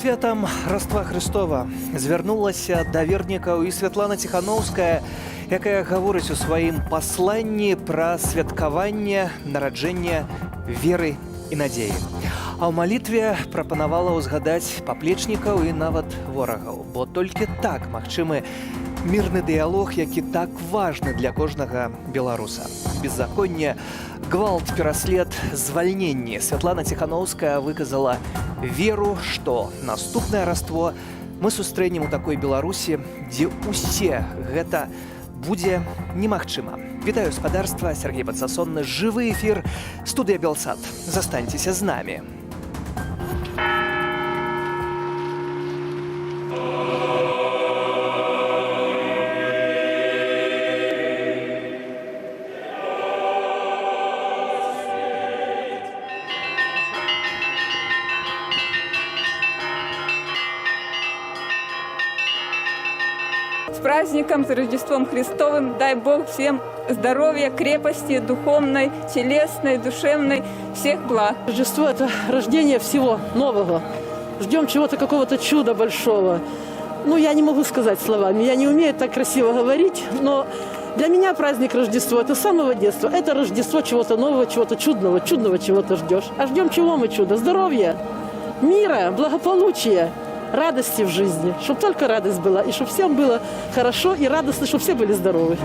Святам Раства Христова звярнулася да вернікаў і Святлана Ціханаўская, якая гаворыць у сваім пасланні пра святкаванне нараджэння веры і надзеі. А ў малітве прапанавала ўзгадаць паплечнікаў і нават ворагаў, бо толькі так магчымы мірны дыялог, які так важны для кожнага беларуса. Беззаконне, гвалт, пераслед, звальненне. Святлана Ціханаўская выказала веру, што наступнае Раство мы сустрэнем у такой Беларусі, дзе ўсе гэта будзе немагчыма. Вітаю гаспадарства, Сергей Падсасонны, жывы эфір, студыя Белсат. Застаньцеся з намі. С праздником, с Рождеством Христовым. Дай Бог всем здоровья, крепости, духовной, телесной, душевной, всех благ. Рождество – это рождение всего нового. Ждем чего-то, какого-то чуда большого. Я не могу сказать словами, я не умею так красиво говорить, но для меня праздник Рождества – это с самого детства. Это Рождество чего-то нового, чего-то чудного чего-то ждешь. А ждем чего мы чудо? Здоровья, мира, благополучия, радости в жизни, чтобы только радость была, и чтобы всем было хорошо и радостно, чтобы все были здоровы.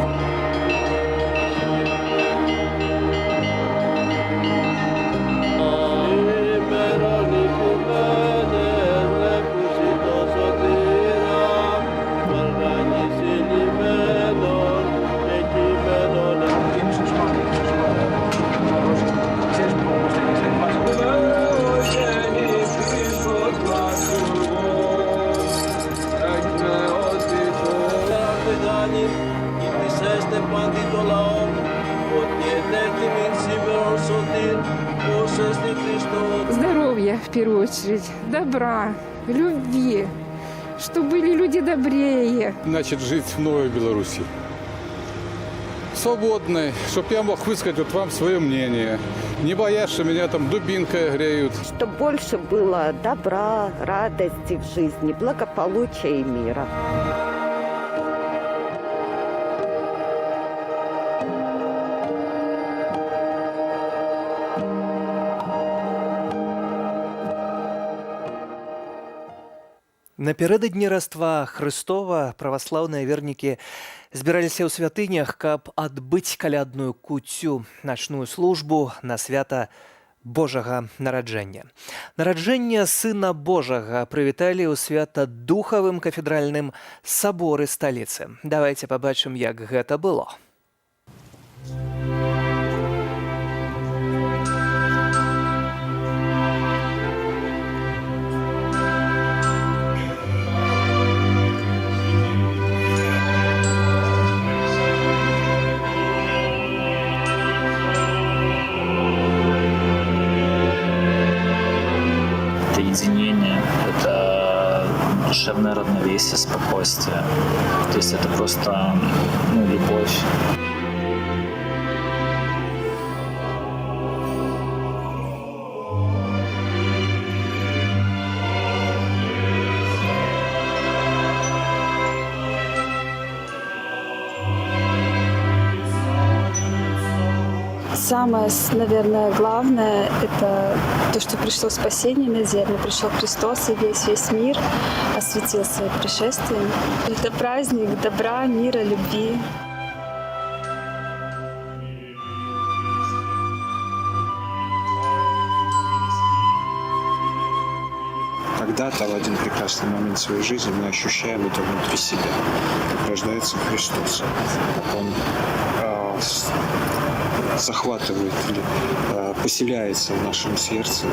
Здоровья, в первую очередь, добра, любви, чтобы были люди добрее. Значит, жить в новой Беларуси. Свободной, чтобы я мог высказать вам свое мнение. Не боясь, что меня там дубинкой греют. Чтобы больше было добра, радости в жизни, благополучия и мира. Напярэдадні Раства Христова праваслаўныя вернікі збіраліся ў святынях, каб адбыць калядную куццю, начную службу на свята Божага нараджэння. Нараджэнне Сына Божага прывіталі ў свята-духавым кафедральным саборы сталіцы. Давайце пабачым, як гэта было. Единение, это душевное равновесие, спокойствие. То есть это просто любовь. Самое, наверное, главное – это то, что пришло спасение на землю, пришел Христос, и весь мир осветил своим пришествием. Это праздник добра, мира, любви. Когда-то в один прекрасный момент своей жизни мы ощущаем это внутри себя, как рождается Христос, как Он захватывает или поселяется в нашем сердце.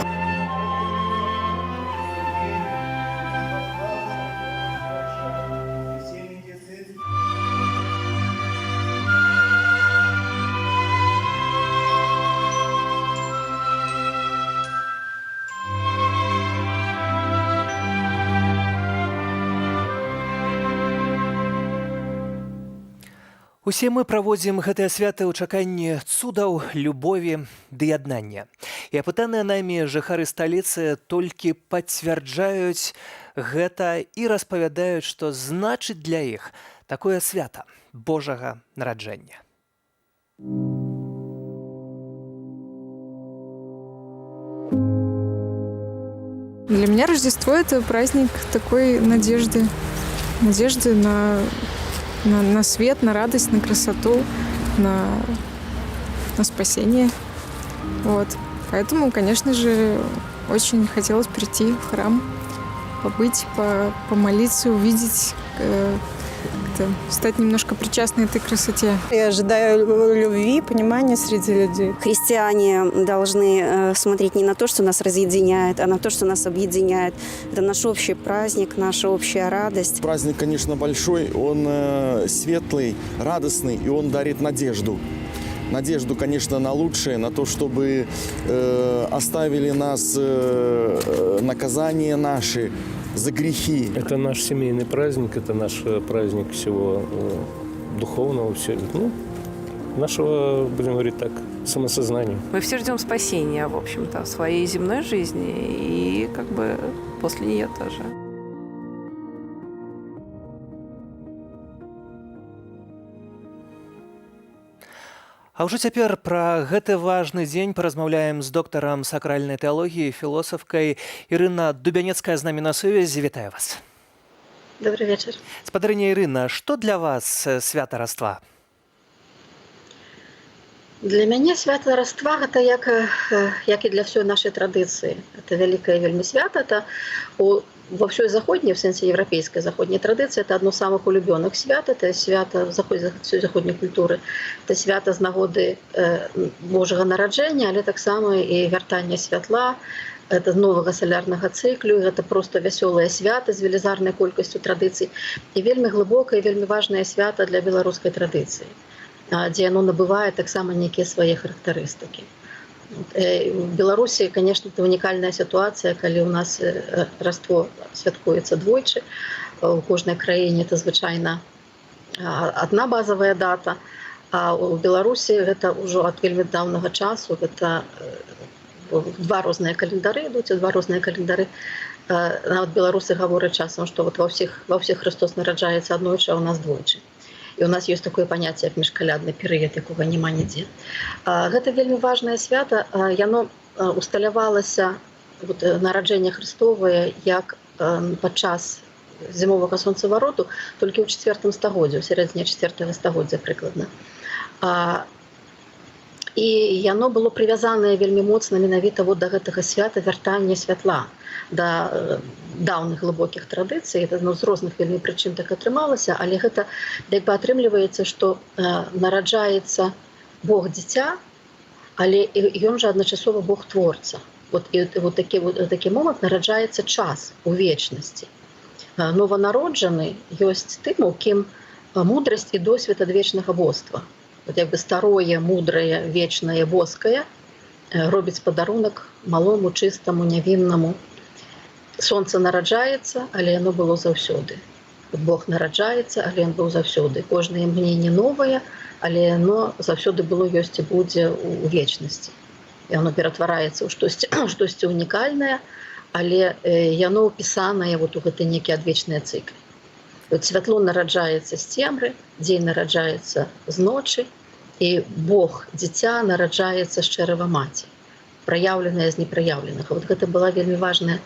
Усе мы праводзім гэтыя святы ў чаканні цудаў, любові ды яднання. І апытаныя намі жыхары сталіцы толькі пацвярджаюць гэта і распавядаюць, што значыць для іх такое свята Божага нараджэння. Для меня Рождество – это праздник такой надежды. Надежды на свет, на радость, на красоту, на спасение. Вот. Поэтому, конечно же, очень хотелось прийти в храм, побыть, помолиться, увидеть, стать немножко причастной этой красоте. Я ожидаю любви, понимания среди людей. Христиане должны смотреть не на то, что нас разъединяет, а на то, что нас объединяет. Это наш общий праздник, наша общая радость. Праздник, конечно, большой, он светлый, радостный, и он дарит надежду. Надежду, конечно, на лучшее, на то, чтобы оставили нас наказания наши за грехи. Это наш семейный праздник, это наш праздник всего духовного, нашего, будем говорить так, самосознания. Мы все ждем спасения, в общем-то, в своей земной жизни и после нее тоже. А ўжо цяпер пра гэты важны дзень паразмаўляем з доктарам сакральнай тэалогіі, філосафкай Ірына Дубянецкая з намі на сувязі. Вітаю вас. Добрый вечер. Спадарыня Ірына, што для вас свята Раства? Для мяне свята Раства гэта як і для ўсёй нашай традыцыі. Это вялікае вельмі свята. Это во всей заходней, в сенсе европейской заходней традиции, это одно из самых улюбленных свят, это свято всей заходней культуры, это свято з нагоды Божага нараджэння, але таксама і вяртання святла, это новага салярнага цыклю, это просто вясёлае свята з велізарнай колькасцю традыцый і вельмі глыбокае, вельмі важнае свята для беларускай традыцыі, дзе яно набывае таксама нейкія свае характарыстыкі. В Беларуси, конечно, это уникальная ситуация, когда у нас Раство святкуется двойчы. У кожнай краіне это звычайна одна базовая дата, а у Беларуси это уже от вельмі давнага часу, это два розныя календары ідуць, два розныя календары. Нават беларусы гавораць часам, што вот ва ўсіх Христос нараджаецца аднойчы, а у нас двойчы. І у нас ёсць такое паняцце, як міжкалядны перыяд, якога няма нідзе. Гэта вельмі важнае свята, яно усталявалася, нараджэнне Христовае, як падчас зімовага сонцавароту, толькі ў 4 стагоддзі, у сярэдзіне 4 стагоддзя прыкладна. І яно было прывязанае вельмі моцна менавіта да гэтага свята вяртання святла, да даўных глыбокіх традыцый. Это з розных вельмі прычын так атрымалася, але гэта як бы атрымліваецца, што нараджаецца Бог дзіця, але ён жа адначасова Бог творца. Такі момант нараджаецца час у вечнасці. Нованароджаны ёсць тым, у кім мудрасць і досвед ад вечнага боства. Як бы старое, мудрае, вечнае, боскае робіць падарунак малому, чыстаму, нявіннаму. Сонца нараджаецца, але яно было заўсёды. Бог нараджаецца, але ён быў заўсёды. Кожнае імгненне новае, але яно заўсёды было, ёсць і будзе ў вечнасці. Яно ператвараецца ў штосьці унікальнае, але яно ўпісанае у гэты нейкі адвечныя цыклы. Святло нараджаецца з цемры, дзень нараджаецца з ночы, і Бог дзіця нараджаецца з чэрэва маці, праяўленае з непраяўленага. Гэта была вельмі важная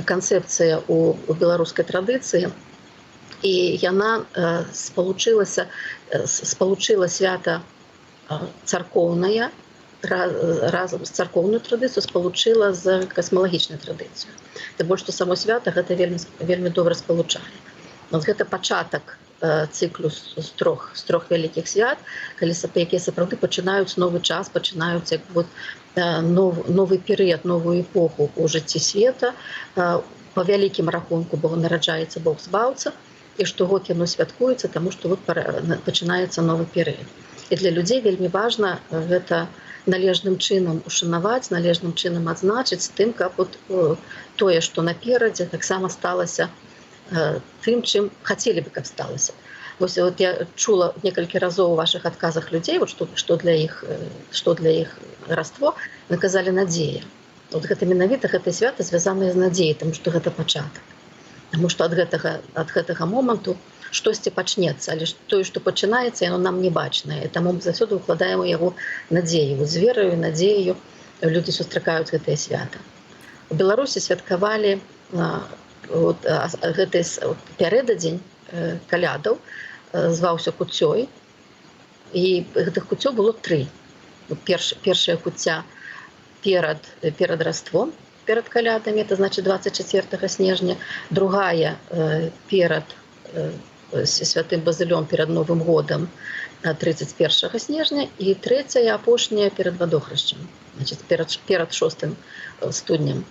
канцэпцыя у беларускай традыцыі, і яна спалучыла свята царкоўнае, разам з царкоўную традыцыю спалучыла з касмалагічнай традыцыю. Тым больш, што само свята гэта вельмі добра спалучае. Гэта пачатак цыклу з трох вялікіх свят, якія сапраўды пачынаюць новы час, пачынаюць новы перыяд, новую эпоху ў жыцці света. Па вялікім рахунку нараджаецца Бог-збаўца, і штогод яно святкуецца, таму што пачынаецца новы перыяд. І для людзей вельмі важна гэта належным чынам ушанаваць, належным чынам адзначыць з тым, каб тое, што наперадзе, таксама сталася тым, чым хацелі бы, каб сталася. Вось вот я чула некалькі разоў у вашых адказах людзей, вот што для іх хараство, вы казалі надзея. Вот гэта менавіта гэтае свята звязанае з надзеяй, таму што гэта пачатак. Таму што ад гэтага моманту штосьці пачнецца, але тое, што пачынаецца, яно нам не бачнае. Таму мы заўсёды ўкладаем у яго надзею, з вераю, надзею людзі сустракаюць гэтае свята. У Беларусі святкавалі гэты пярэдадзень калядаў, зваўся куццёй, і гэтых куццёў было 3. Першая куцця перад Раством, перад калядамі, это значит 24 снежня, другая перад святым Базылём, перад Новым годам, 31 снежня, і трэцяя, апошняя перад Вадохрышчам, значит, перад 6 студнем.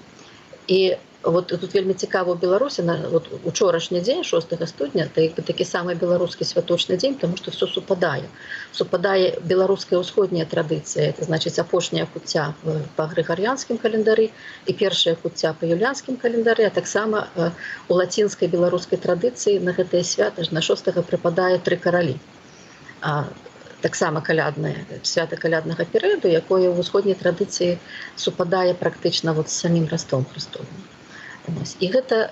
І вот тут вельмі цікава ў Беларусі, вот учорашні дзень, 6 студня, это такі самы беларускі святочны дзень, тому што все супадае. Супадае беларуская ўсходняя традыцыя, это значыць апошняя куцця па грыгарыянскім календары і першая куцця па юліанскім календары, а таксама у лацінскай беларускай традыцыі на гэтае свята на 6 прыпадае 3 каралі. Таксама каляднае, свята каляднага перыяду, якое ў усходняй традыцыі супадае практычна вот з самім Роством Христовым. І гэта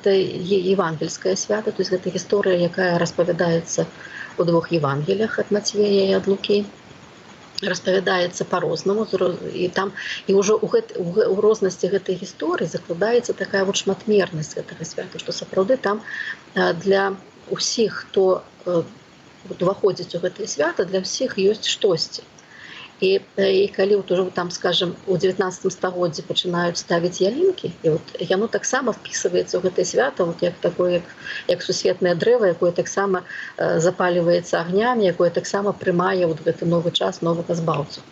евангельскае свята, то есть гэта гісторыя, якая распавядаецца у 2 Евангеліях ад Мацвея і ад Лукі. Распавядаецца па-рознаму, і ўжо ў рознасці гэтай гісторыі закладаецца такая вот шматмернасць гэтага свята, што сапраўды там для ўсіх, хто уваходзіць у гэтае свята, для ўсіх ёсць штосьці. І калі ўжо там, скажем, у 19 стагоддзі пачынаюць ставіць ялінкі, і вот яно таксама впісваецца ў гэтае свята, вот як сусветнае дрэва, якое таксама запаліваецца агнямі, якое таксама прымае вот гэты новы час новага збаўцу.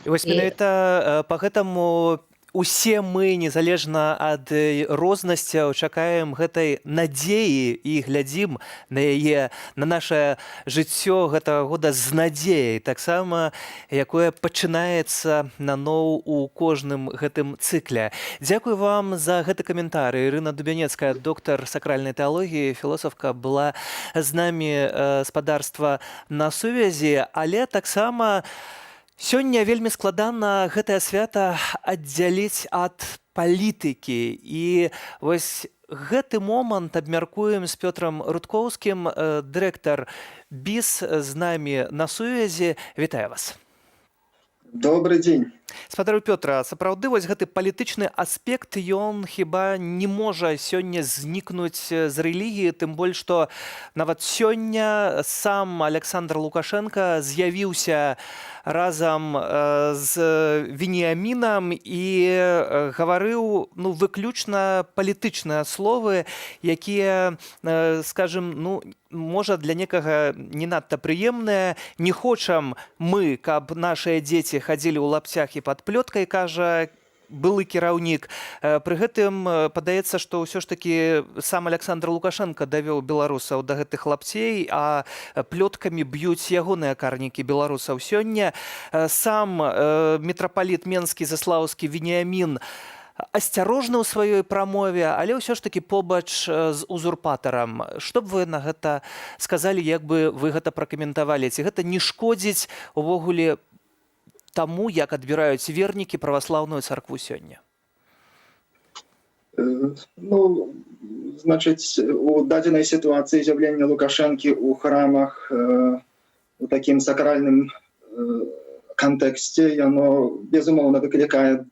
І вось менавіта па гэтаму усе мы, незалежна ад рознасцяў, чакаем гэтай надзеі і глядзім на яе, на наше жыццё гэтага года з надзеяй, таксама, якое пачынаецца наноў у кожным гэтым цыкле. Дзякую вам за гэты каментарый. Ірына Дубянецкая, доктар сакральнай тэалогіі, філосафка, была з намі спадарства на сувязі, але таксама сёння вельмі складана гэтае свята аддзяліць ад палітыкі. І вось гэты момант абмяркуем з Пётрам Рудкоўскім, дырэктар БІС, з намі на сувязі. Вітаю вас. Добрый дзень. Спадару Пётра, сапраўды вось гэты палітычны аспект, ён хіба не можа сёння знікнуць з рэлігіі, тым больш, што нават сёння сам Александр Лукашенко з'явіўся разам з Веніамінам і гаварыў выключна палітычныя словы, якія, скажем, можа для некага не надта прыемныя. Не хочам мы, каб нашыя дзеці хадзілі ў лапцях і пад плёткай, кажа былы кіраўнік. Пры гэтым падаецца, што ўсё ж такі сам Александр Лукашенко давёў беларусаў да гэтых лапцей, а плёткамі б'юць ягоныя карнікі беларусаў сёння. Сам мітрапаліт Менскі Заслаўскі Веніамін асцярожны ў сваёй прамове, але ўсё ж такі побач з узурпатарам. Што б вы на гэта сказалі, як бы вы гэта пракаментавалі? Ці гэта не шкодзіць увогуле таму, як адбіраюць вернікі праваслаўную царкву сёння? Значыць, у дадзенай сітуацыі з'яўлення Лукашэнкі ў храмах у такім сакральным кантэксце, яно, безумоўна, выклікае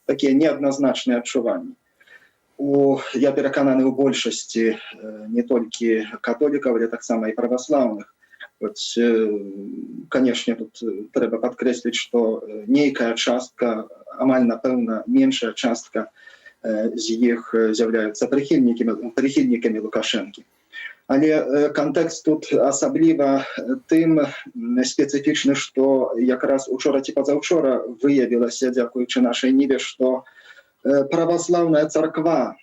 такія неадназначныя адчуванні. Я перакананы ў большасці не толькі католікаў, але таксама і праваслаўных. Канешне, тут трэба падкрэсліць, што нейкая частка, амаль напэўна меншая частка з іх з'яўляюцца прыхільнікамі Лукашэнкі. Але кантэкст тут асабліва тым спецыфічны, што якраз учора ці пазаўчора выявілася, дзякуючы нашай ніве, што праваслаўная царква,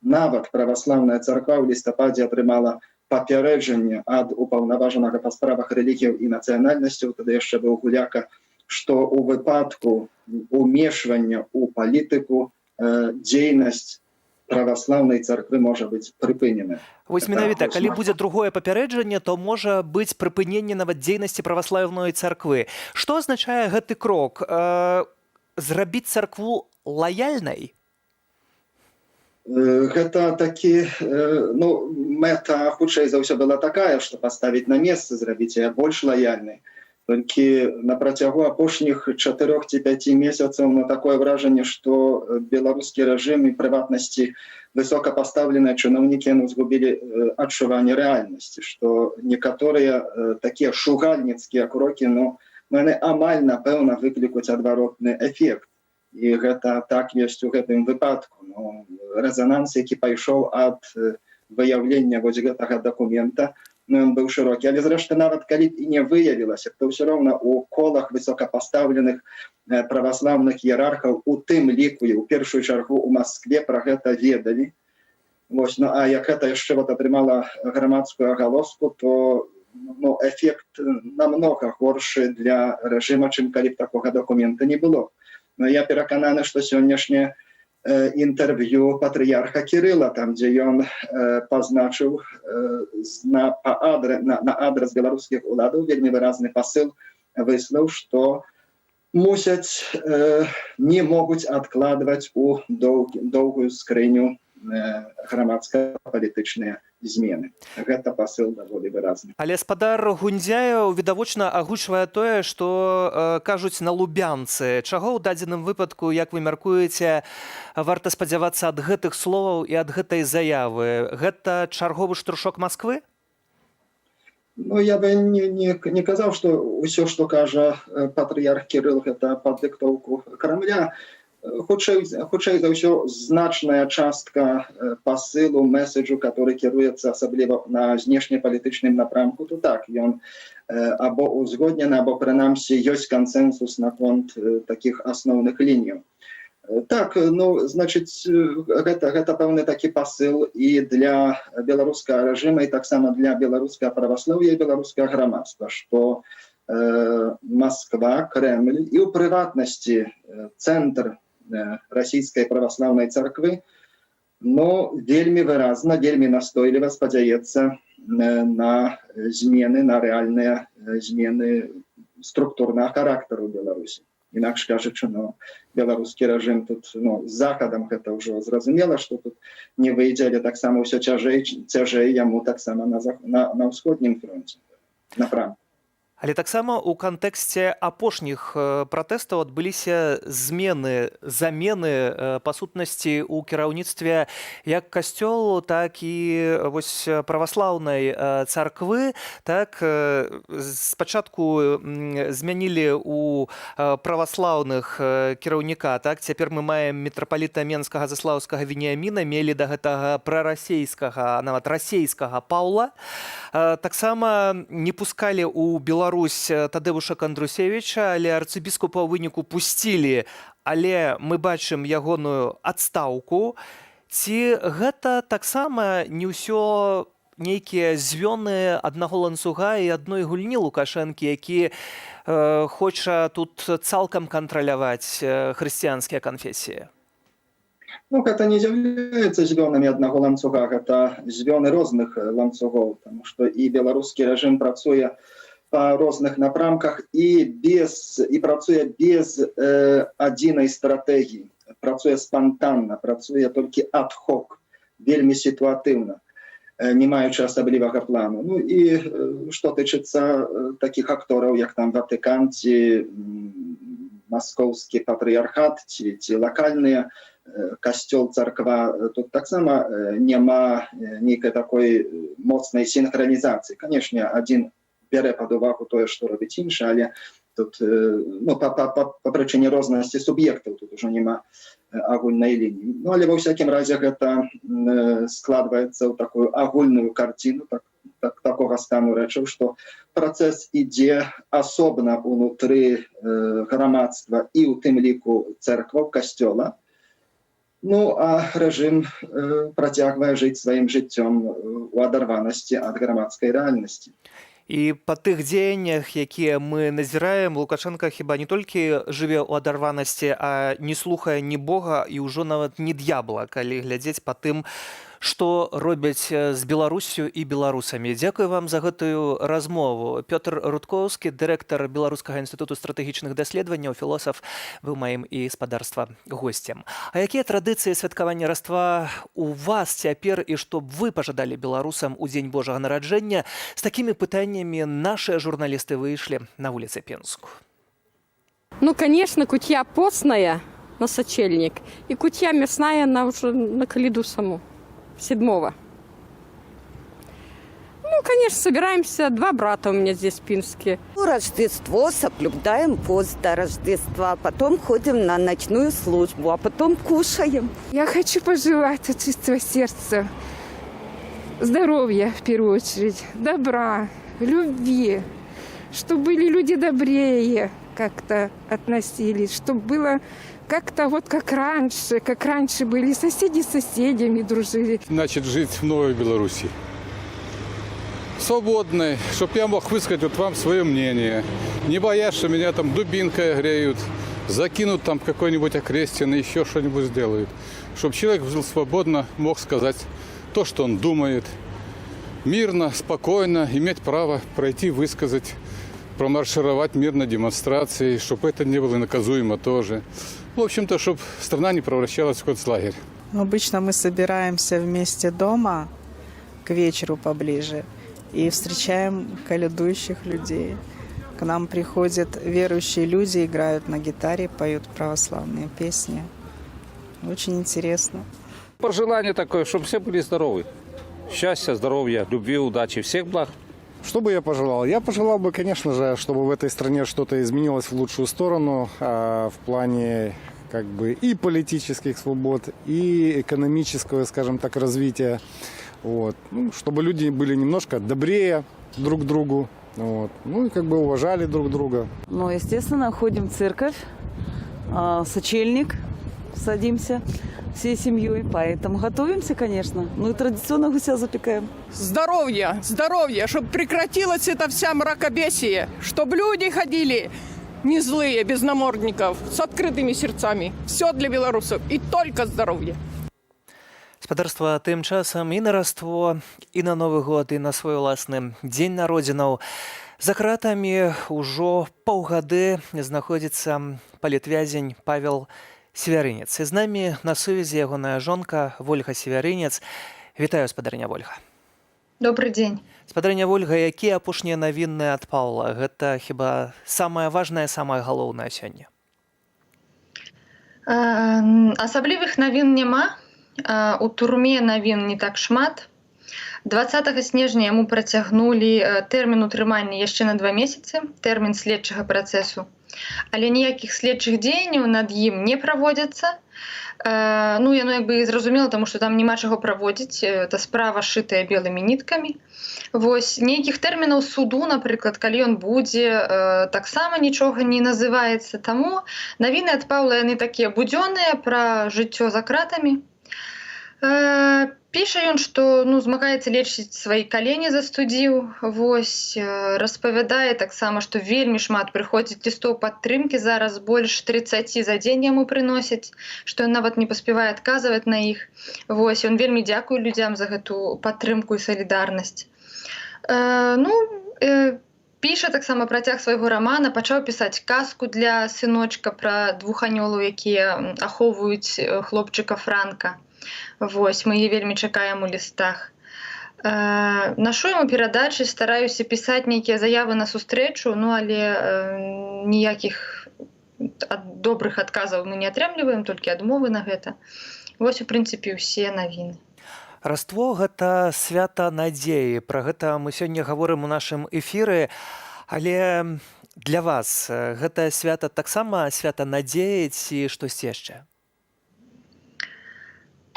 нават праваслаўная царква ў лістападзе атрымала папярэджанне ад упаўнаважанага па справах рэлігіяў і нацыянальнасцяў, тады яшчэ быў Гуляка, што ў выпадку умешвання ў палітыку дзейнасць праваслаўнай царквы можа быць прыпынены. Вось менавіта, калі будзе другое папярэджанне, то можа быць прыпыненне нават дзейнасці праваслаўнай царквы. Што азначае гэты крок? Зрабіць царкву лаяльнай? Гэта такі, мэта хутчэй за ўсё была такая, што паставіць на месца, зрабіць яе больш лаяльнай. Толькі на працягу апошніх 4 ці 5 месяцаў такое вражанне, што беларускі рэжым і прыватнасці высокапастаўленыя чыноўнікі згубілі адчуванне рэальнасці, што некаторыя такія шугальніцкія крокі, яны амаль, напэўна, выклікаюць адваротны эфект. І гэта так ёсць у гэтым выпадку. Рэзананс, які пайшоў ад выяўлення вось гэтага дакумента, ён быў шырокі. Але зрэшты, нават калі і не выявілася, то ўсё роўна у колах высокапастаўленых праваслаўных іерархаў, у тым ліку і ў першую чаргу у Маскве пра гэта ведалі. А як гэта яшчэ атрымала грамадскую агалоску, то эфект намнога горшы для рэжыма, чым калі б такога дакумента не было. Я перакананы, што сённяшняе інтэрв'ю патрыярха Кірыла, там, дзе ён пазначыў на адрас беларускіх уладаў вельмі выразны пасыл выслаў, што мусяць, не могуць адкладваць у доўгую скрыню грамадска-палітычныя змены. Гэта пасыл даволі выразны. Але спадар Гундзяеў відавочна агучвае тое, што кажуць на Лубянцы. Чаго ў дадзеным выпадку, як вы мяркуеце, варта спадзявацца ад гэтых словаў і ад гэтай заявы? Гэта чарговы штуршок Масквы? Я бы не казаў, што ўсё, што кажа патрыярх Кірыл, гэта пад дыктоўку Крамля. Хутчэй за ўсё значная частка пасылу, месседжу, который кіруецца асабліва на знешнепалітычным напрамку, то так, ён або узгоднены, або прынамсі ёсць кансэнсус наконт такіх асноўных лініяў. Так, значыць, гэта пэўны такі пасыл і для беларускага рэжыма, і таксама для беларускага праваслаўя і беларускага грамадства, што Масква, Крэмль і ў прыватнасці цэнтр расійскай праваслаўнай царквы, вельмі выразна, вельмі настойліва спадзяецца на змены, на рэальныя змены структурнага характару Беларусі. Інакш кажучы, беларускі рэжым тут з захадам гэта ўжо зразумела, што тут не выйдзе, але таксама ўсё цяжэй яму таксама на ўсходнім фронце, напрамку. Але таксама ў кантэксце апошніх пратэстаў адбыліся замены па сутнасці ў кіраўніцтве як касцёлу, так і вось праваслаўнай царквы. Так, спачатку змянілі ў праваслаўных кіраўніка. Так, цяпер мы маем мітрапаліта Менскага Заслаўскага Веніяміна, мелі да гэтага прарасейскага, нават расейскага Паўла. Таксама не пускалі ў Беларусь Тадэвуша Кандрусевіча, але арцыбіскупа ў выніку пусцілі, але мы бачым ягоную адстаўку. Ці гэта таксама не ўсё нейкія звёны аднаго ланцуга і адной гульні Лукашэнкі, які хоча тут цалкам кантраляваць хрысціянскія канфесіі? Гэта не з'яўляецца звёнамі аднаго ланцуга, гэта звёны розных ланцугоў, таму што і беларускі рэжым працуе па розных напрамках і працуе без адзінай стратэгіі, працуе спантанна, працуе толькі ад-хок, вельмі сітуатыўна, не маючы асаблівага плану. І што тычыцца такіх актораў, як там Ватыкан, ці маскоўскі патрыярхат, ці лакальныя касцёл, царква, тут таксама няма нейкай такой моцнай сінхранізацыі. Канешне, адзін бярэ пад увагу тое, што робіць іншы, але тут па прычыне рознасці суб'ектаў тут ужо няма агульнай лініі. Але ва ўсякім разе гэта складваецца ў такую агульную карціну такога стану рэчаў, што працэс ідзе асобна ўнутры грамадства і ў тым ліку цэркваў, касцёла, а рэжым працягвае жыць сваім жыццём у адарванасці ад грамадскай рэальнасці. І па тых дзеяннях, якія мы назіраем, Лукашенко хіба не толькі жыве ў адарванасці, а не слухае ні Бога і ўжо нават ні д'ябла, калі глядзець па тым, што робяць з Беларусю і беларусамі. Дзякую вам за гэтую размову. Пётр Рудкоўскі, дырэктар Беларускага інстытуту стратэгічных даследаванняў, філосаф, быў маім і спадарства госцем. А якія традыцыі святкавання Раства у вас цяпер і што б вы пажадалі беларусам у дзень Божага нараджэння? З такімі пытаннямі нашыя журналісты выйшлі на вуліцы Пенску. Ну, конечно, кутья постная на сочельник и кутья мясная уже на Калиду саму. 7-го. Ну, конечно, собираемся. 2 брата у меня здесь в Пинске. Рождество, соблюдаем пост до Рождества, потом ходим на ночную службу, а потом кушаем. Я хочу пожелать от чистого сердца здоровья, в первую очередь, добра, любви, чтобы были люди добрее как-то относились, чтобы было как-то вот как раньше были соседи с соседями дружили. Значит, жить в новой Беларуси. Свободной, чтобы я мог высказать вот вам свое мнение. Не боясь, что меня там дубинкой греют, закинут там какой-нибудь окрестин, еще что-нибудь сделают. Чтобы человек жил свободно, мог сказать то, что он думает. Мирно, спокойно, иметь право пройти, высказать, промаршировать мирно демонстрации, чтобы это не было наказуемо тоже. В общем-то, чтобы страна не превращалась в концлагерь. Обычно мы собираемся вместе дома к вечеру поближе и встречаем колядующих людей. К нам приходят верующие люди, играют на гитаре, поют православные песни. Очень интересно. Пожелание такое, чтобы все были здоровы. Счастья, здоровья, любви, удачи, всех благ. Что бы я пожелал? Я пожелал бы, конечно же, чтобы в этой стране что-то изменилось в лучшую сторону в плане как бы и политических свобод, и экономического, скажем так, развития. Вот. Ну, чтобы люди были немножко добрее друг к другу. Вот. Ну и как бы уважали друг друга. Ну, естественно, ходим в церковь, сочельник, садимся всей семьей, поэтому готовимся, конечно. Ну и традиционно гуся запекаем. Здоровья, здоровья, чтобы прекратилась эта вся мракобесие, чтобы люди ходили не злые, без намордников, с открытыми сердцами. Все для белорусов и только здоровья. Спадарства, тым часам і на Раство, і на Новы год, і на свой уласны дзень народзінаў. За кратамі ўжо паўгады знаходзіцца палітвязень Павел Севярынец. І з намі на сувязі ягоная жонка Вольга Севярынец. Вітаю, спадарня Вольга. Добрый дзень. Спадарня Вольга, якія апошнія навіны ад Паўла? Гэта хіба самае важнае, самае галоўнае сёння? Асаблівых навін няма. У турме навін не так шмат. 20 снежня яму працягнулі тэрмін утрымання яшчэ на 2 месяцы, тэрмін следчага працэсу. Але ніякіх следчых дзеянняў над ім не праводзяцца. Ну, яно як бы і зразумела, таму што там няма чаго праводзіць, это справа шытая белымі ніткамі. Вось, нейкіх тэрмінаў суду, напрыклад, калі ён будзе, таксама нічога не называецца. Таму навіны ад Паўла яны такія будзённыя пра жыццё за кратамі. Піша ён, што змагаецца лечыць свае калені застудзіў, вось, распавядае таксама, што вельмі шмат прыходзіць лістоў падтрымкі, зараз больш 30 за дзень яму прыносяць, што ён нават не паспявае адказваць на іх. Вось, ён вельмі дзякуе людзям за гэту падтрымку і салідарнасць. Піша таксама працяг свайго рамана, пачаў пісаць казку для сыночка пра 2 анёлаў, якія ахоўваюць хлопчыка Франка. Вось, мы яе вельмі чакаем у лістах. Нашу яму перадачы, стараюся пісаць нейкія заявы на сустрэчу, але ніякіх добрых адказаў мы не атрымліваем, толькі адмовы на гэта. Вось, у прынцыпе, усе навіны. Раство – гэта свята надзеі. Пра гэта мы сёння гаворым у нашым эфіры. Але для вас гэта свята таксама свята надзеі ці штосьці яшчэ?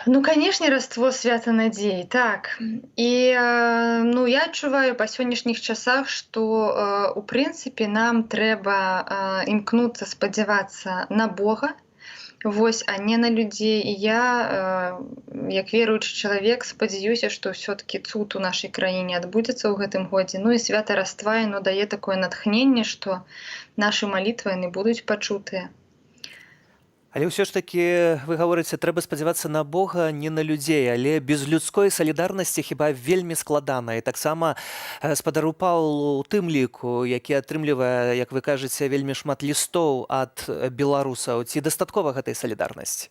Канешне, Раство свята надзеі, так. І я адчуваю па сённяшніх часах, што у прынцыпе нам трэба імкнуцца спадзявацца на Бога вось, а не на людзей. І я, як веруючы чалавек, спадзяюся, што ўсё-такі цуд у нашай краіне адбудзецца ў гэтым годзе. Ну і свята Раства, яно дае такое натхненне, што нашы малітвы яны будуць пачутыя. Але ўсё ж такі, вы гаворыце, трэба спадзявацца на Бога, не на людзей, але без людской салідарнасці хіба вельмі складана. І таксама спадару Паўлу у тым ліку, які атрымлівае, як вы кажаце, вельмі шмат лістоў ад беларусаў. Ці дастаткова гэтай салідарнасці?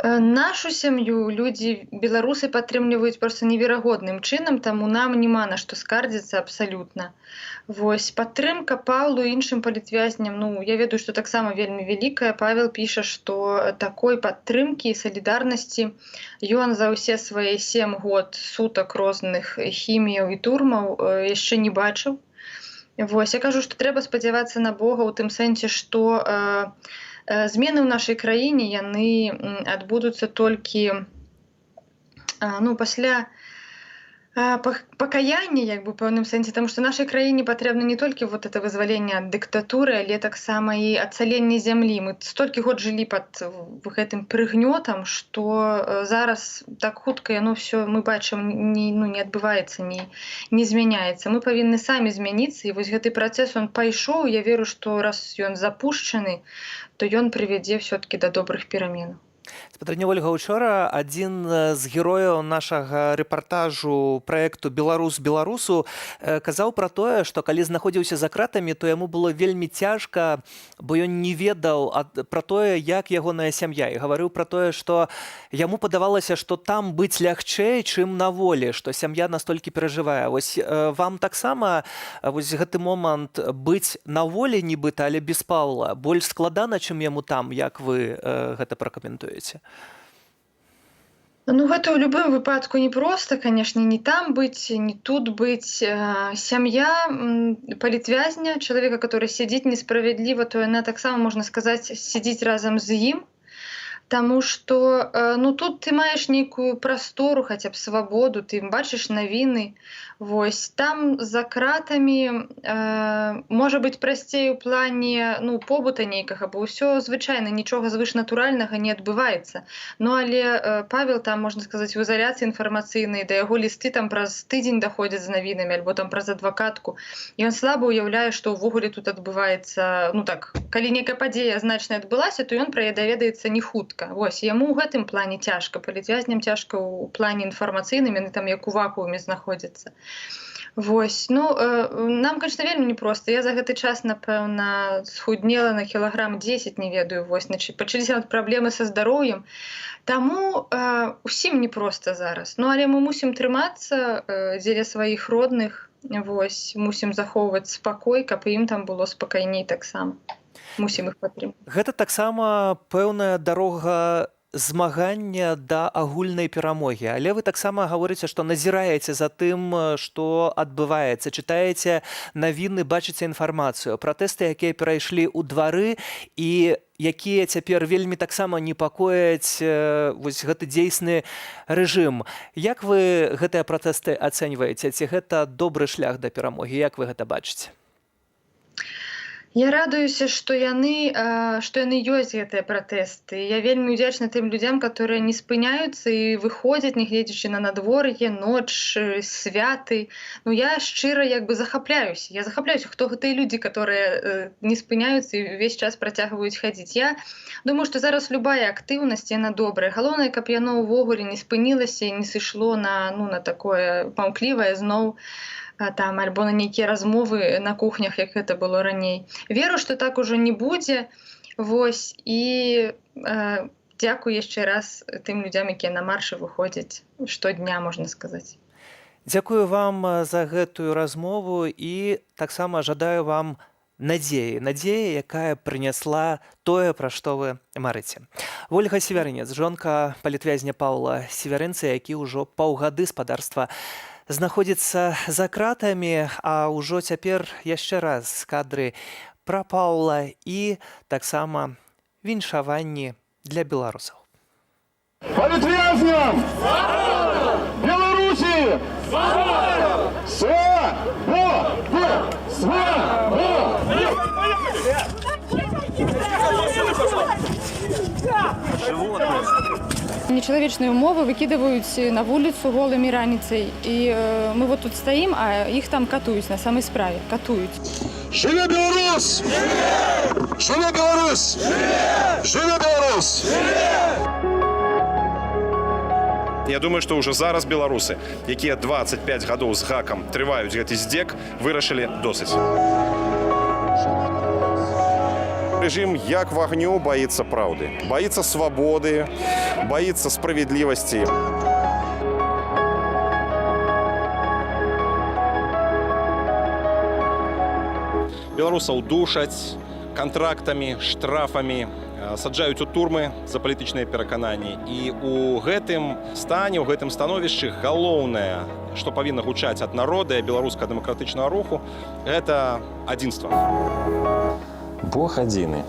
Нашу сям'ю людзі, беларусы падтрымліваюць проста неверагодным чынам, таму нам няма на што скардзіцца абсалютна. Вось, падтрымка Паўлу і іншым палітвязням, ну, я ведаю, што таксама вельмі вялікая. Павел піша, што такой падтрымкі і салідарнасці ён за ўсе свае 7 год сутак розных хіміяў і турмаў яшчэ не бачыў. Вось, я кажу, што трэба спадзявацца на Бога ў тым сэнсе, што змены ў нашай краіне, яны адбудуцца толькі пасля пакаяння, як бы, пэўным сэнсе, таму што нашай краіне патрэбна не толькі вот это вызваленне ад дыктатуры, але таксама і ацаленне зямлі. Мы столькі год жылі пад гэтым прыгнётам, што зараз так хутка яно ўсё, мы бачым, не адбываецца, не змяняецца. Мы павінны самі змяніцца, і вось гэты працэс, он пайшоў. Я веру, што раз ён запушчаны, то ён прывядзе ўсё-такі да добрых пераменаў. Спадарня Ольга, учора адзін з герояў нашага рэпартажу праекту «Беларус беларусу» казаў пра тое, што калі знаходзіўся за кратамі, то яму было вельмі цяжка, бо ён не ведаў пра тое, як ягоная сям'я. І гаварыў пра тое, што яму падавалася, што там быць лягчэй, чым на волі, што сям'я настолькі перажывае. Вось вам таксама вось гэты момант быць на волі нібыта, але без Паўла больш складана, чым яму там, як вы гэта пракаментуеце? Ну, гэта ў любым выпадку непроста, канешне, не там быць, не тут быць. Сям'я палітвязня, чалавека, который сядзіць несправядліва, то яна таксама, можна сказаць, сядзіць разам з ім. Таму што тут ты маеш нейкую прастору, хаця б свабоду, ты бачыш навіны. Вось, там за кратамі можа быць прасцей у плане побыта нейкага, бо ўсё звычайна, нічога звышнатуральнага не адбываецца. Ну, але Павел там, можна сказаць, у изоляцыі інфармацыйнай, да яго лісты там праз тыдзень даходзяць з навінамі, альбо там праз адвакатку. І ён слаба ўяўляе, што ўвогуле тут адбываецца, калі нейкая падзея значная адбылася, то ён пра яе даведаецца не хутка. Вось, яму ў гэтым плане цяжка, палітвязням цяжка ў плане інфармацыйным, яны там як у вакууме знаходзяцца. Вось, нам, конечно, вельмі непроста. Я за гэты час, напэўна, схуднела на кілаграм 10, не ведаю, вось, пачаліся праблемы са здароўем. Таму усім непроста зараз. Ну, але мы мусім трымацца дзеля сваіх родных, вось, мусім захоўваць спакой, каб ім там было спакайней таксама. Мусім іх падтрымаць. Гэта таксама пэўная дарога змагання да агульнай перамогі. Але вы таксама гаворыце, што назіраеце за тым, што адбываецца, чытаеце навіны, бачыце інфармацыю. Пратэсты, якія перайшлі ў двары і якія цяпер вельмі таксама непакояць вось гэты дзейсны рэжым. Як вы гэтыя пратэсты ацэньваеце? Ці гэта добры шлях да перамогі? Як вы гэта бачыце? Я радуюся, што яны ёсць, гэтыя пратэсты. Я вельмі ўдзячна тым людзям, которые не спыняюцца і выходзяць, нягледзячы на надвор'е, ноч, святы. Я шчыра захапляюся. Я захапляюся, хто гэтыя людзі, которые не спыняюцца і ўвесь час працягваюць хадзіць. Я думаю, што зараз любая актыўнасць, яна добрая. Галоўнае, каб яно ўвогуле не спынілася і не сышло на такое паўклівае зноў, там, альбо на нейкія размовы на кухнях, як гэта было раней. Веру, што так ужо не будзе. Вось, і дзякуй яшчэ раз тым людзям, якія на маршы выходзяць штодня, можна сказаць. Дзякую вам за гэтую размову і таксама жадаю вам надзеі, якая прынясла тое, пра што вы марыце. Ольга Севярынец, жонка палітвязня Паўла Севярынца, які ўжо паўгады спадарства знаходзіцца за кратамі, а ўжо цяпер яшчэ раз кадры пра Паўла і таксама віншаванні для беларусаў. Палітвязням! Свабода! Беларусі! Свабода! Свабода! Свабода! Нечеловечные умовы выкидывают на улицу голыми раницей. И мы вот тут стоим, а их там катують на самой справе. Катують. Живе Беларусь! Живе Беларусь! Живе Беларусь! Я думаю, што ўжо зараз беларусы, якія 25 гадоў з гакам трываюць гэты здзек, вырашылі досыць. Режим як вагню боится правды, боится свободы, боится справедливости. Беларусаў душаць контрактамі, штрафамі, саджаюць у турмы за палітычныя перакананні. І у гэтым стане, у гэтым становішчы галоўнае, што павінна гучаць ад народа і беларускага дэмакратычнага руху, гэта адзінства. Бог адзіны.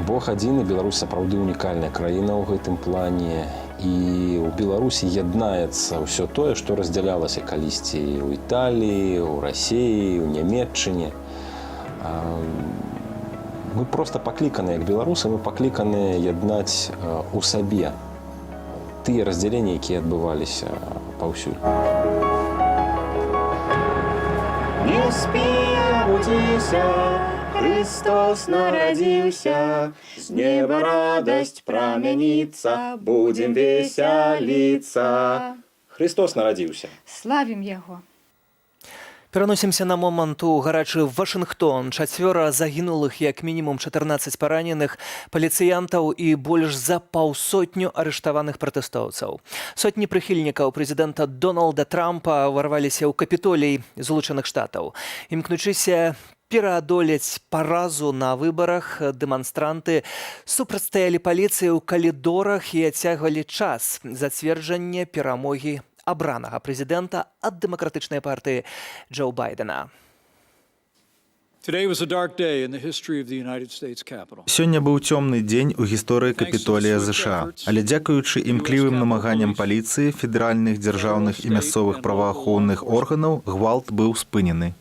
Бог адзіны. Беларусь сапраўды унікальная краіна ў гэтым плане. І ў Беларусі яднаецца ўсё тое, што раздзялялася калісьці ў Італіі, у Расіі, у Нямецчыне. Мы просто пакліканыя, як беларусы, мы пакліканыя яднаць у сабе тыя раздзяленні, якія адбываліся паўсюль. Не спі, будзіся, Христос нарадзіўся, з неба радасць прамяніцца, будзем весяліцца. Христос нарадзіўся. Славім яго. Пераносімся на момант у гарачы Вашынгтон. 4 загінулых, як мінімум 14 параненых паліцыянтаў і больш за 500 арыштаваных пратэстоўцаў. Сотні прыхільнікаў прэзідэнта Дональда Трампа ўварваліся ў Капітолій Злучаных Штатаў. Імкнучыся пераадолець паразу на выбарах, дэманстранты супрацьстаялі паліцыі ў калідорах і адцягвалі час зацверджання перамогі абранага прэзідэнта ад дэмакратычнай партыі Джо Байдена. Сёння быў цёмны дзень у гісторыі Капітолія ЗША, але дзякуючы імклівым намаганням паліцыі, федэральных, дзяржаўных і мясцовых праваахоўных органаў, гвалт быў спынены.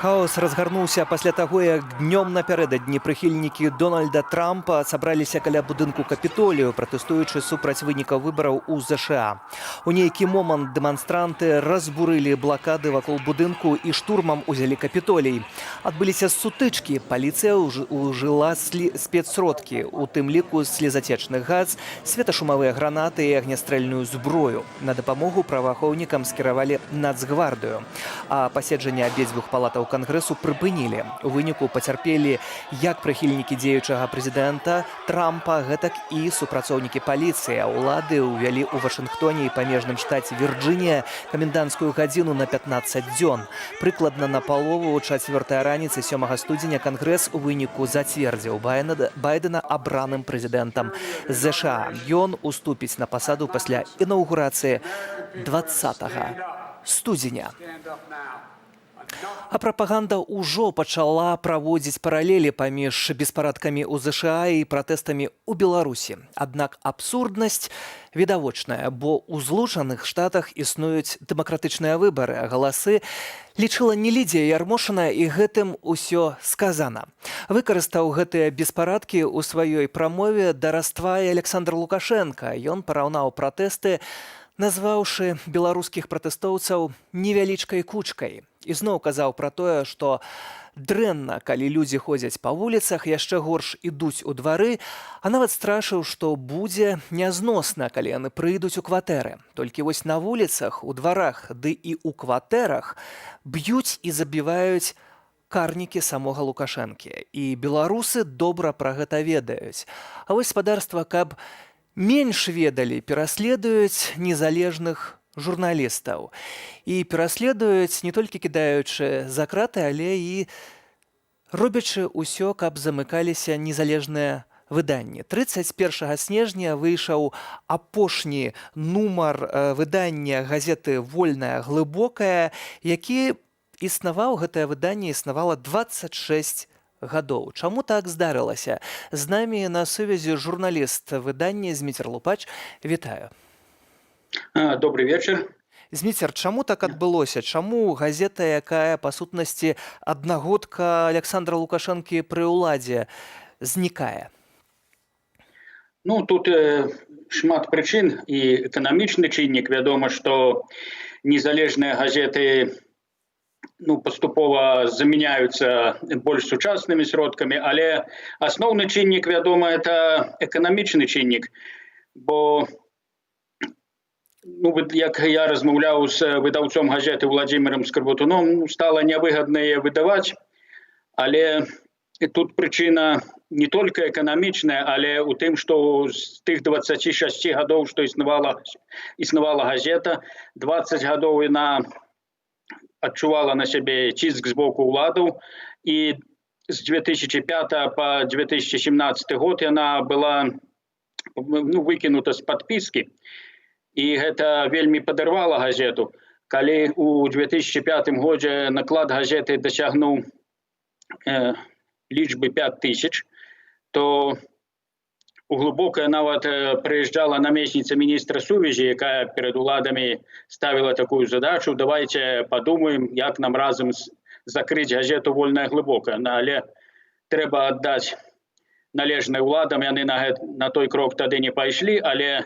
Хаос разгарнуўся пасля таго, як днём напярэдадні прыхільнікі Дональда Трампа сабраліся каля будынку Капітолію, пратэстуючы супраць вынікаў выбараў у ЗША. У нейкі момант дэманстранты разбурылі блакады вакол будынку і штурмам узялі Капітолій. Адбыліся сутычкі, паліцыя ўжыла спецсродкі, у тым ліку слезацечны газ, светашумавыя гранаты і агнястрэльную зброю. На дапамогу праваахоўнікам скіравалі Нацгвардыю. А паседжанне абедзвюх палатаў Кангрэсу прыпынілі. У выніку пацярпелі як прыхільнікі дзеючага прэзідэнта Трампа, гэтак і супрацоўнікі паліцыі. Улады ўвялі ў Вашынгтоне і памежным штаце Вірджынія каменданцкую гадзіну на 15 дзён. Прыкладна на палову 4-й раніцы 7 студзеня Кангрэс у выніку зацвердзіў Байдена абраным прэзідэнтам ЗША. Ён уступіць на пасаду пасля інаўгурацыі 20 студзеня. А прапаганда ўжо пачала праводзіць паралелі паміж беспарадкамі ў ЗША і пратэстамі ў Беларусі. Аднак абсурднасць відавочная, бо ў Злучаных Штатах існуюць дэмакратычныя выбары, а галасы лічыла не Лідзія Ярмошына, і гэтым усё сказана. Выкарыстаў гэтыя беспарадкі ў сваёй прамове да раства і Александр Лукашенко. Ён параўнаў пратэсты, назваўшы беларускіх пратэстоўцаў невялічкай кучкай. І зноў казаў пра тое, што дрэнна, калі людзі ходзяць па вуліцах, яшчэ горш ідуць у двары, а нават страшыў, што будзе нязносна, калі яны прыйдуць у кватэры. Толькі вось на вуліцах, у дварах, ды і ў кватэрах б'юць і забіваюць карнікі самога Лукашэнкі. І беларусы добра пра гэта ведаюць. А вось спадарства, каб менш ведалі, пераследуюць незалежных журналістаў. І пераследуюць не толькі кідаючы за краты, але і робячы ўсё, каб замыкаліся незалежныя выданні. 31 снежня выйшаў апошні нумар выдання газеты «Вольная глыбокая», які існаваў, гэтае выданне існавала 26 гадоў. Чаму так здарылася? З намі на сувязі журналіст выдання Зміцер Лупач. Вітаю. Добрый вечер. Зміцер, чаму так адбылося? Чаму газета, якая, па сутнасці, аднагодка Александра Лукашэнкі пры ўладзе, знікае? Ну, тут шмат прычын і эканамічны чыннік. Вядома, што незалежныя газеты паступова замяняюцца больш сучаснымі сродкамі, але асноўны чыннік, вядома, это эканамічны чыннік, бо як я размаўляў з выдаўцом газеты Владзімірам Скарбатуном, стала нявыгадна яе выдаваць, але тут прычына не толькі эканамічная, але ў тым, што з тых 26 гадоў, што існавала газета, 20 гадоў яна адчувала на сябе ціск з боку ўладаў, і з 2005 па 2017 год яна была выкінута з падпіскі. І гэта вельмі падарвала газету. Калі ў 2005 годзе наклад газеты дасягнуў лічбы 5000, то у Глубокая нават прыязджала намесніца міністра сувязі, якая перад уладамі ставіла такую задачу: давайте падумаем, як нам разам закрыць газету «Вольная Глубокая». Але трэба аддаць належнае уладам, яны на той крок тады не пайшлі, але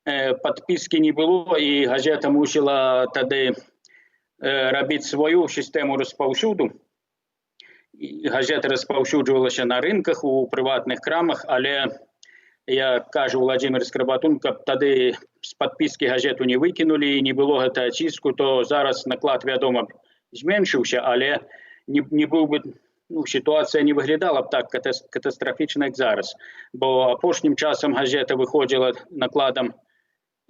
падпіскі не было, і газета мусіла тады рабіць сваю сістэму распаўсюду. Газета распаўсюджвалася на рынках, у прыватных крамах, але, як кажа Владзімір Скарбатун, каб тады з падпіскі газету не выкінулі і не было гэтага ціску, то зараз наклад, вядома, зменшыўся, але не быў бы, сітуацыя не выглядала б так катастрафічна, як зараз. Бо апошнім часам газета выходзіла накладам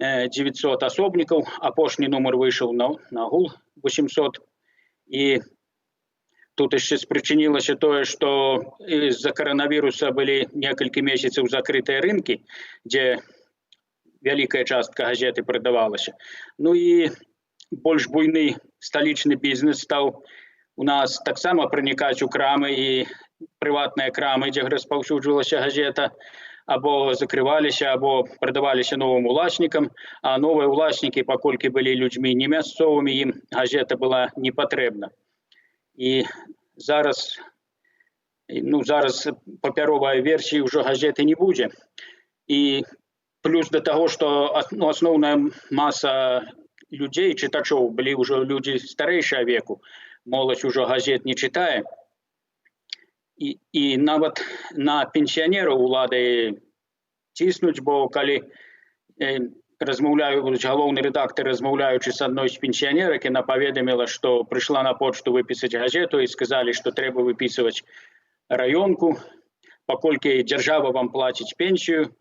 900 асобнікаў, апошні нумар выйшаў на гул 800. І тут яшчэ спрычынілася тое, што з-за каранавіруса былі некалькі месяцаў закрытыя рынкі, дзе вялікая частка газеты прадавалася. І больш буйны сталічны бізнес стаў у нас таксама пранікаць у крамы, і прыватныя крамы, дзе распаўсюджвалася газета, або закрываліся, або прадаваліся новым уласнікам, а новыя уласнікі, паколькі былі людзьмі не мясцовымі, ім газета была не патрэбна. І зараз папяровай версіі ўжо газеты не будзе. І плюс да таго, што асноўная маса людзей, чытачоў, былі ўжо людзі старэйшага веку, моладзь ужо газет не чытае. І нават на пенсіянераў улады ціснуць, бо калі галоўны рэдактар, размаўляючы з адной з пенсіянерак, яна паведаміла, што прыйшла на почту выпісаць газету і сказалі, што трэба выпісваць раёнку, паколькі дзяржава вам плаціць пенсію,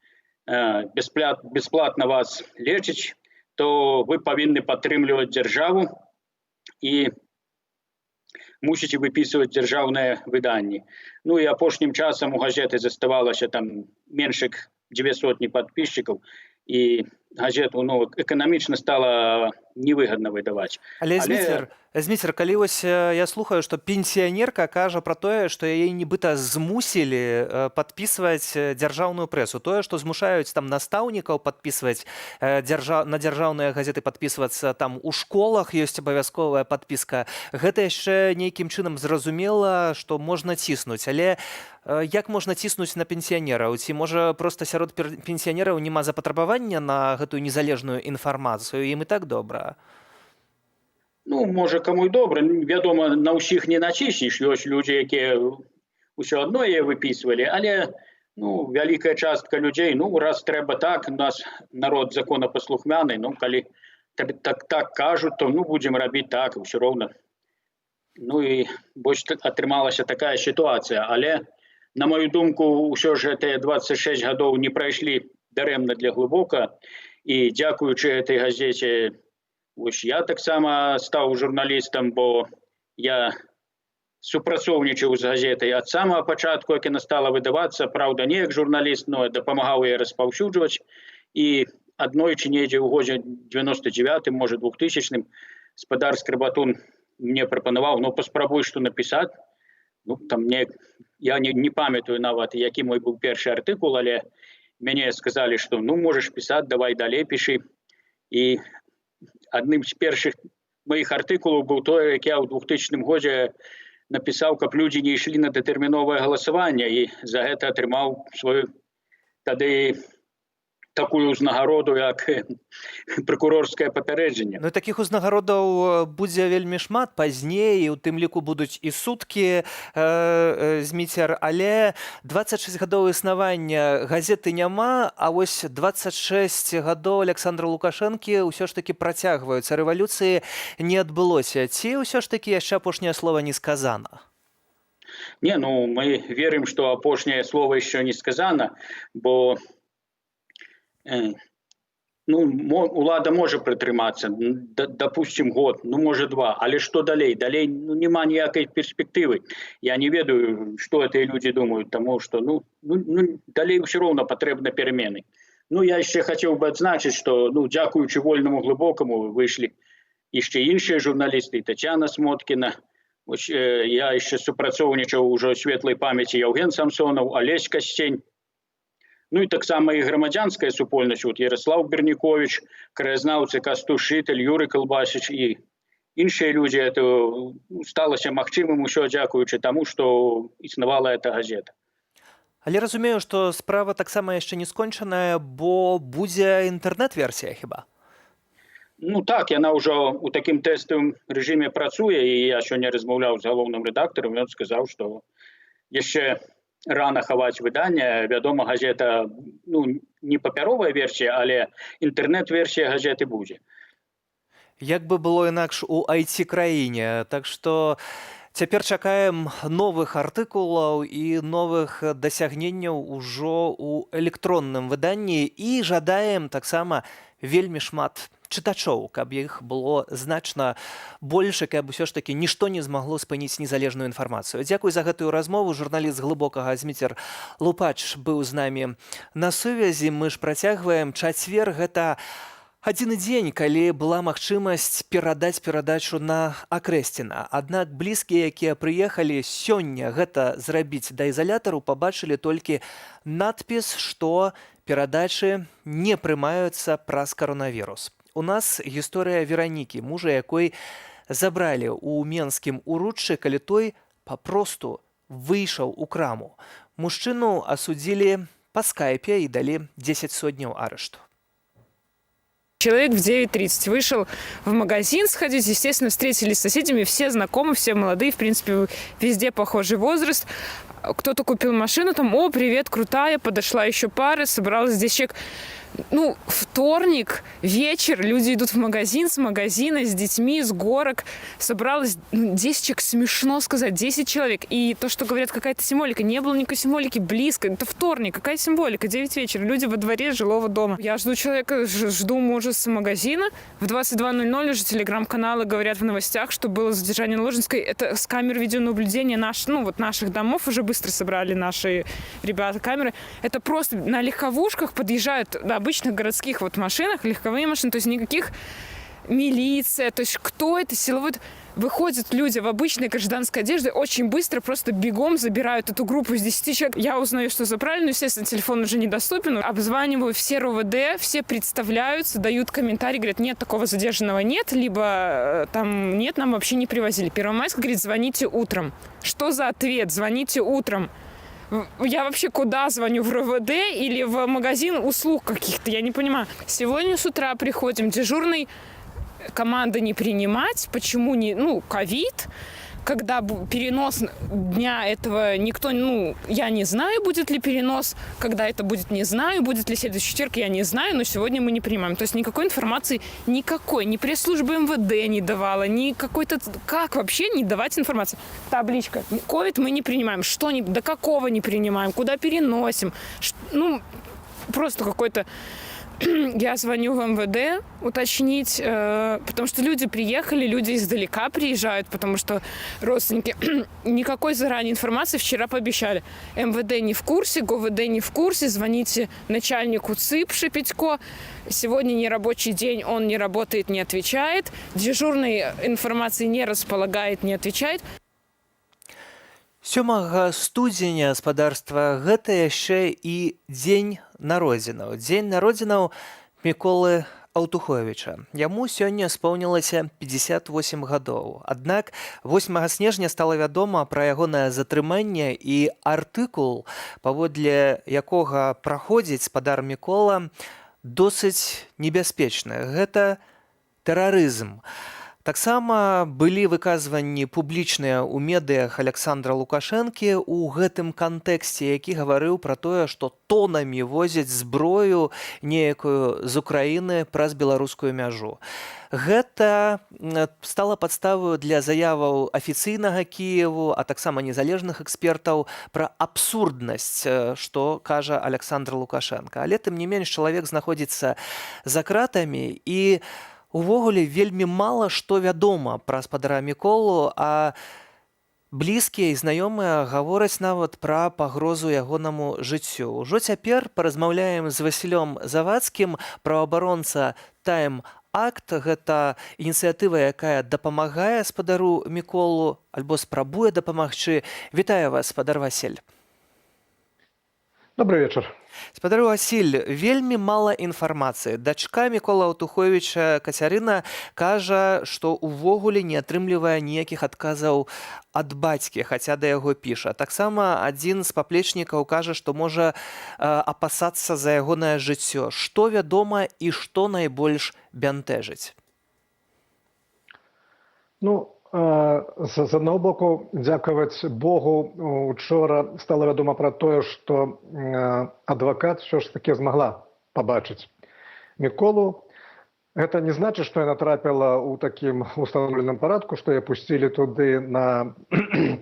бясплатна вас лечыць, то вы павінны падтрымліваць дзяржаву і мусіце выпісваць дзяржаўныя выданні. І апошнім часам у газеты заставалася там менш як 200 падпісчыкаў, і газету эканамічна стала невыгадна выдаваць. Але Зміцер, калі вось я слухаю, што пенсіянерка кажа пра тое, што яе нібыта змусілі падпісваць дзяржаўную прэсу, тое, што змушаюць там настаўнікаў падпісваць на дзяржаўныя газеты, падпісвацца там у школах, ёсць абавязковая падпіска, гэта яшчэ нейкім чынам зразумела, што можна ціснуць. Але як можна ціснуць на пенсіянераў? Ці можа проста сярод пенсіянераў няма запатрабавання на гэтую незалежную інфармацыю, ім і так добра? Можа, каму і добра. Вядома, на ўсіх не націснеш. Ёсць людзі, якія ўсё адно яе выпісвалі, але вялікая частка людзей, раз трэба так, у нас народ законапаслухмяны, калі так кажуць, то будзем рабіць так, ўсё роўна. І вось атрымалася такая сітуацыя. Але, на маю думку, ўсё ж гэтыя 26 гадоў не прайшлі дарэмна для Глубока, і дзякуючы гэтай газеце вось я таксама стаў журналістам, бо я супрацоўнічаў з газетай ад самага пачатку, як яна стала выдавацца, праўда, не як журналіст, но дапамагаў яе распаўсюджваць. І аднойчы недзе ў годзе 99-м, можа 2000-м, спадар Скарбатун мне прапанаваў, паспрабуй што напісаць. Я не памятаю нават, які мой быў першы артыкул, але мяне сказалі, што можаш пісаць, давай далей пішы. І адным з першых маіх артыкулаў быў той, як я ў 2000 годзе напісаў, каб людзі не ішлі на датэрміновае галасаванне, і за гэта атрымаў сваю тады такую ўзнагароду, як пракурорскае папярэджанне. Ну, такіх узнагародаў будзе вельмі шмат пазней, і у тым ліку будуць і суткі, Зміцер, але 26 гадоў існавання газеты няма, а вось 26 гадоў Александра Лукашэнкі ўсё ж такі працягваюцца. Рэвалюцыі не адбылося. Ці ўсё ж такі яшчэ апошняе слова не сказана? Не, ну, мы верым, што апошняе слова яшчэ не сказана, бо улада можа прытрымацца, допустим, год, ну, можа, 2, але што далей? Далей няма ніякай перспектывы. Я не ведаю, што гэтыя людзі думаюць, таму што, далей ўсё роўна патрэбна перамены. Ну, я яшчэ хацеў бы адзначыць, што, дзякуючы Вольнаму Глыбокаму выйшлі яшчэ іншыя журналісты, Тацяна Смоткіна, я яшчэ супрацоўнічаў ужо светлай памяці Яўген Самсонаў, Алесь Касцень. Ну і таксама і грамадзянская супольнасць, Ярослав Бернікович, краязнаўцы Кастуш Шыталь, Юрый Колбасіч і іншыя людзі. Это сталася магчымым усё дзякуючы таму, што існавала эта газета. Але разумею, што справа таксама яшчэ не скончаная, бо будзе інтэрнэт-версія хіба? Ну так, яна ўжо ў такім тэставым рэжыме працуе, і я сёння размаўляў з галоўным рэдактарам, ён сказаў, што яшчэ рана хаваць выданне. Вядома, газета, не папяровая версія, але інтэрнэт-версія газеты будзе. Як бы было інакш у IT-краіне. Так што цяпер чакаем новых артыкулаў і новых дасягненняў ужо ў электронным выданні і жадаем таксама вельмі шмат чытачоў, каб іх было значна больш, каб усё ж такі нішто не змагло спыніць незалежную інфармацыю. Дзякуй за гэтую размову. Журналіст Глыбокага Зміцер Лупач быў з намі на сувязі. Мы ж працягваем. Чацвер — гэта адзіны дзень, калі была магчымасць перадаць перадачу на Акрэсціна. Аднак блізкія, якія прыехалі сёння гэта зрабіць да ізалятару, пабачылі толькі надпіс, што перадачы не прымаюцца праз каронавірус. У нас гісторыя Веранікі, мужа якой забралі ў менскім уруччы, калі той папросту выйшаў у краму. Мужчыну асудзілі па скайпе і далі 10 сотняў арышту. Человек в 9:30 вышел в магазин сходить, естественно, встретились с соседями, все знакомы, все молодые, в принципе, везде похожий возраст. Кто-то купил машину, там, о, привет, крутая, подошла еще пара, собралась 10 человек. Вторник, вечер, люди идут в магазин, с магазина, с детьми, с горок. Собралось 10 человек, смешно сказать, 10 человек. И то, что говорят, какая-то символика, не было никакой символики, близко. Это вторник, какая символика? 9 вечера, люди во дворе жилого дома. Я жду человека, жду мужа с магазина. В 22:00 уже телеграм-каналы говорят в новостях, что было задержание на Ложинской. Это с камер видеонаблюдения наших домов уже быстро собрали наши ребята камеры. Это просто на легковушках подъезжают на обычных городских машинах, легковые машины, то есть никаких милиция, то есть кто это, силовой... Выходят люди в обычной гражданской одежде, очень быстро, просто бегом забирают эту группу из 10 человек. Я узнаю, что забрали, но, естественно, телефон уже недоступен. Обзваниваю все РОВД, все представляются, дают комментарии, говорят, нет, такого задержанного нет, либо там нет, нам вообще не привозили. Первомайск говорит, звоните утром. Что за ответ? Звоните утром. Я вообще куда звоню? В РОВД или в магазин услуг каких-то? Я не понимаю. Сегодня с утра приходим, дежурный команда не принимать. Почему не? Ковид. Когда перенос дня этого никто, я не знаю, будет ли перенос, когда это будет, не знаю, будет ли следующий четверг, я не знаю, но сегодня мы не принимаем. То есть никакой информации, ни пресс-служба МВД не давала, ни какой-то, как вообще не давать информацию? Табличка, ковид мы не принимаем, до какого не принимаем, куда переносим, просто какой-то... Я звоню в МВД уточнить, потому что люди приехали, люди издалека приезжают, потому что родственники. Никакой заранее информации вчера пообещали. МВД не в курсе, ГУВД не в курсе, звоните начальнику ЦИП Шепетько. Сегодня не рабочий день, он не работает, не отвечает. Дежурной информации не располагает, не отвечает. 7 студзеня, спадарства, гэта яшчэ і дзень народзінаў. Дзень народзінаў Міколы Аўтуховіча. Яму сёння споўнілася 58 гадоў. Аднак 8 снежня стала вядома пра ягонае затрыманне, і артыкул, паводле якога праходзіць спадар Мікола, досыць небяспечная. Гэта тэрарызм. Таксама былі выказванні публічныя ў медыях Александра Лукашэнкі ў гэтым кантэксце, які гаварыў пра тое, што тонамі возяць зброю неякую з Украіны праз беларускую мяжу. Гэта стала падставою для заяваў афіцыйнага Кіеву, а таксама незалежных экспертаў пра абсурднасць, што кажа Александр Лукашенко. Але тым не менш чалавек знаходзіцца за кратамі і увогуле вельмі мала што вядома пра спадара Міколу, а блізкія і знаёмыя гавораць нават пра пагрозу ягонаму жыццю. Ужо цяпер паразмаўляем з Васілём Завадскім, праваабаронца Time Act. Гэта ініцыятыва, якая дапамагае спадару Міколу альбо спрабуе дапамагчы. Вітаю вас, спадар Васіль. Добрый вечер. Спадар Васіль, вельмі мала інфармацыі. Дачка Мікола Аўтуховіча Кацярына кажа, што ўвогуле не атрымлівае ніякіх адказаў ад бацькі, хаця да яго піша. Таксама адзін з паплечнікаў кажа, што можа апасацца за ягонае жыццё. Што вядома і што найбольш бянтэжыць? З аднаго боку, дзякаваць Богу, учора стала вядома пра тое, што адвакат ўсё ж такі змагла пабачыць Міколу. Гэта не значыць, што яна трапіла ў такім устаноўленым парадку, што яе пусцілі туды на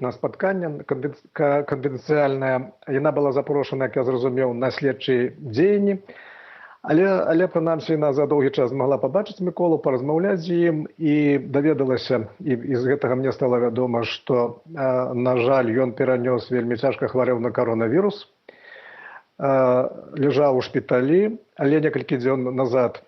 спатканне канфідэнцыяльнае. Яна была запрошана, як я зразумеў, на следчыя дзеянні. Але прынамсі, яна за доўгі час змагла пабачыць Міколу, паразмаўляць з ім і даведалася, і з гэтага мне стала вядома, што, на жаль, ён перанёс вельмі цяжка хварэў на каронавірус, ляжаў у шпіталі, але некалькі дзён назад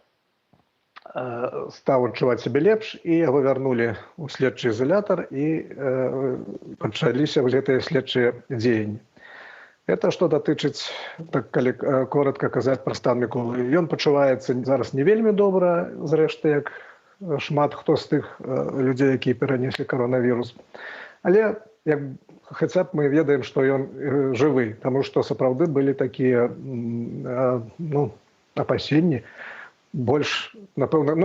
стаў адчуваць сябе лепш, і яго вярнулі ў следчы ізалятар, і пачаліся гэтыя следчыя дзеянні. Это што датычыць, калі коротка казаць пра стан Міколы. Ён пачуваецца зараз не вельмі добра, зрэшты, як шмат хто з тых людзей, якія перанеслі каронавірус. Але хаця б мы ведаем, што ён жывы, таму што сапраўды былі такія апасенні. Больш, напэўна,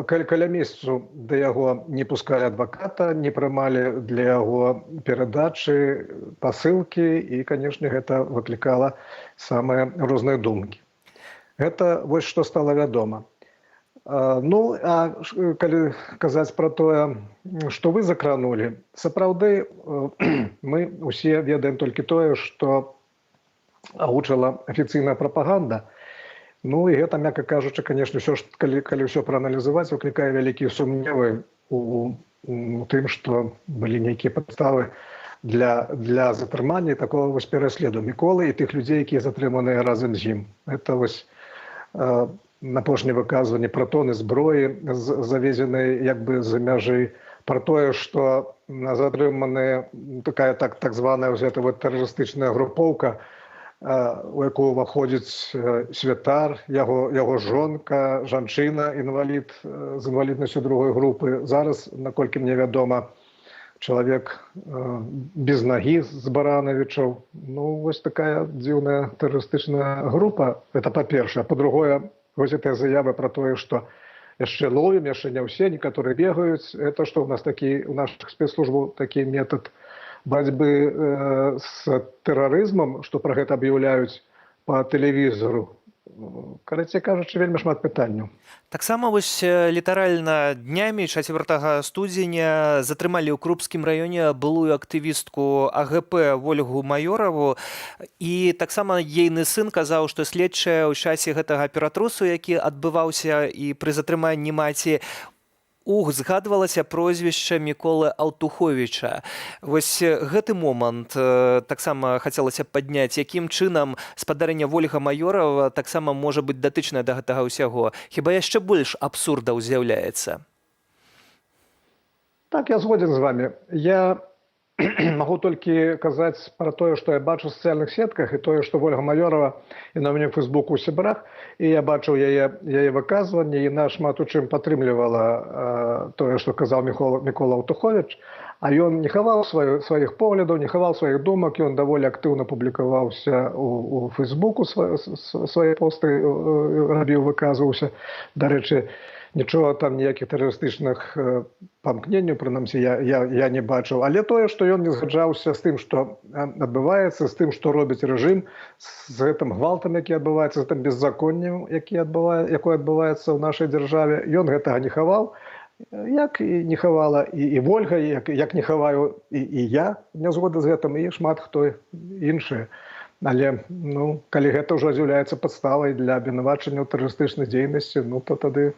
каля месяцу да яго не пускалі адваката, не прымалі для яго перадачы, пасылкі, і, канешне, гэта выклікала самыя розныя думкі. Гэта вось што стала вядома. А калі казаць пра тое, што вы закранулі, сапраўды мы ўсе ведаем толькі тое, што агучыла афіцыйная прапаганда. І гэта, мякка кажучы, канешне, калі ўсё прааналізаваць, выклікае вялікія сумневы у тым, што былі нейкія падставы для затрымання такого вось пераследу Міколы і тых людзей, якія затрыманыя разам з ім. Гэта вось апошняе выказванне пра тоны зброі, завезенай як бы з-за мяжы, пра тое, што затрыманая такая так званая тэрарыстычная групоўка, у якую ўваходзіць святар, яго жонка, жанчына, інвалід з інваліднасцю другой групы. Зараз, наколькі мне вядома, чалавек без нагі з Баранавічаў. Вось такая дзіўная тэрарыстычная група. Гэта па-першае. Па-другое, вось гэтыя заявы пра тое, што яшчэ ловім, яшчэ не ўсе, некаторыя бегаюць. Это што ў нас у нашых спецслужбаў такі метад барацьбы з тэрарызмам, што пра гэта аб'яўляюць па тэлевізору. Карацей кажучы, вельмі шмат пытанняў. Таксама вось літаральна днямі 4 студзеня затрымалі ў Крупскім раёне былую актывістку АГП Ольгу Маёраву, і таксама ейны сын казаў, што следчая ў часе гэтага ператрусу, які адбываўся і пры затрыманні маці, згадвалася прозвішча Міколы Аўтуховіча. Вось гэты момант таксама хацелася падняць, якім чынам спадарыня Ольга Маёрава таксама можа быць датычная да гэтага ўсяго. Хіба яшчэ больш абсурдаў з'яўляецца? Так, я згоден з вами. Я магу толькі казаць пра тое, што я бачу ў сацыяльных сетках, і тое, што Ольга Маёрава і на мяне ў Фейсбуку ў сябрах, і я бачыў яе выказванне, і яна шмат у чым падтрымлівала тое, што казаў Мікола Аўтуховіч. А ён не хаваў сваіх поглядаў, не хаваў сваіх думак, ён даволі актыўна публікаваўся у Фейсбуку, свае посты рабіў, выказваўся. Дарэчы, нічого там, ніякіх тэрарыстычных памкненняў, прынамсі, я не бачыў. Але тое, што ён не згаджаўся з тым, што адбываецца, з тым, што робіць рэжым, з гэтым гвалтам, які адбываецца, з гэтым беззаконнем, якое адбываецца ў нашай дзяржаве, ён гэтага не хаваў. Як і не хавала і Вольга, як не хаваю і я не згода з гэтым, і шмат хто іншыя. Але калі гэта ўжо з'яўляецца падставай для абвінавачання ў тэрарыстычнай дзейнасці, то тады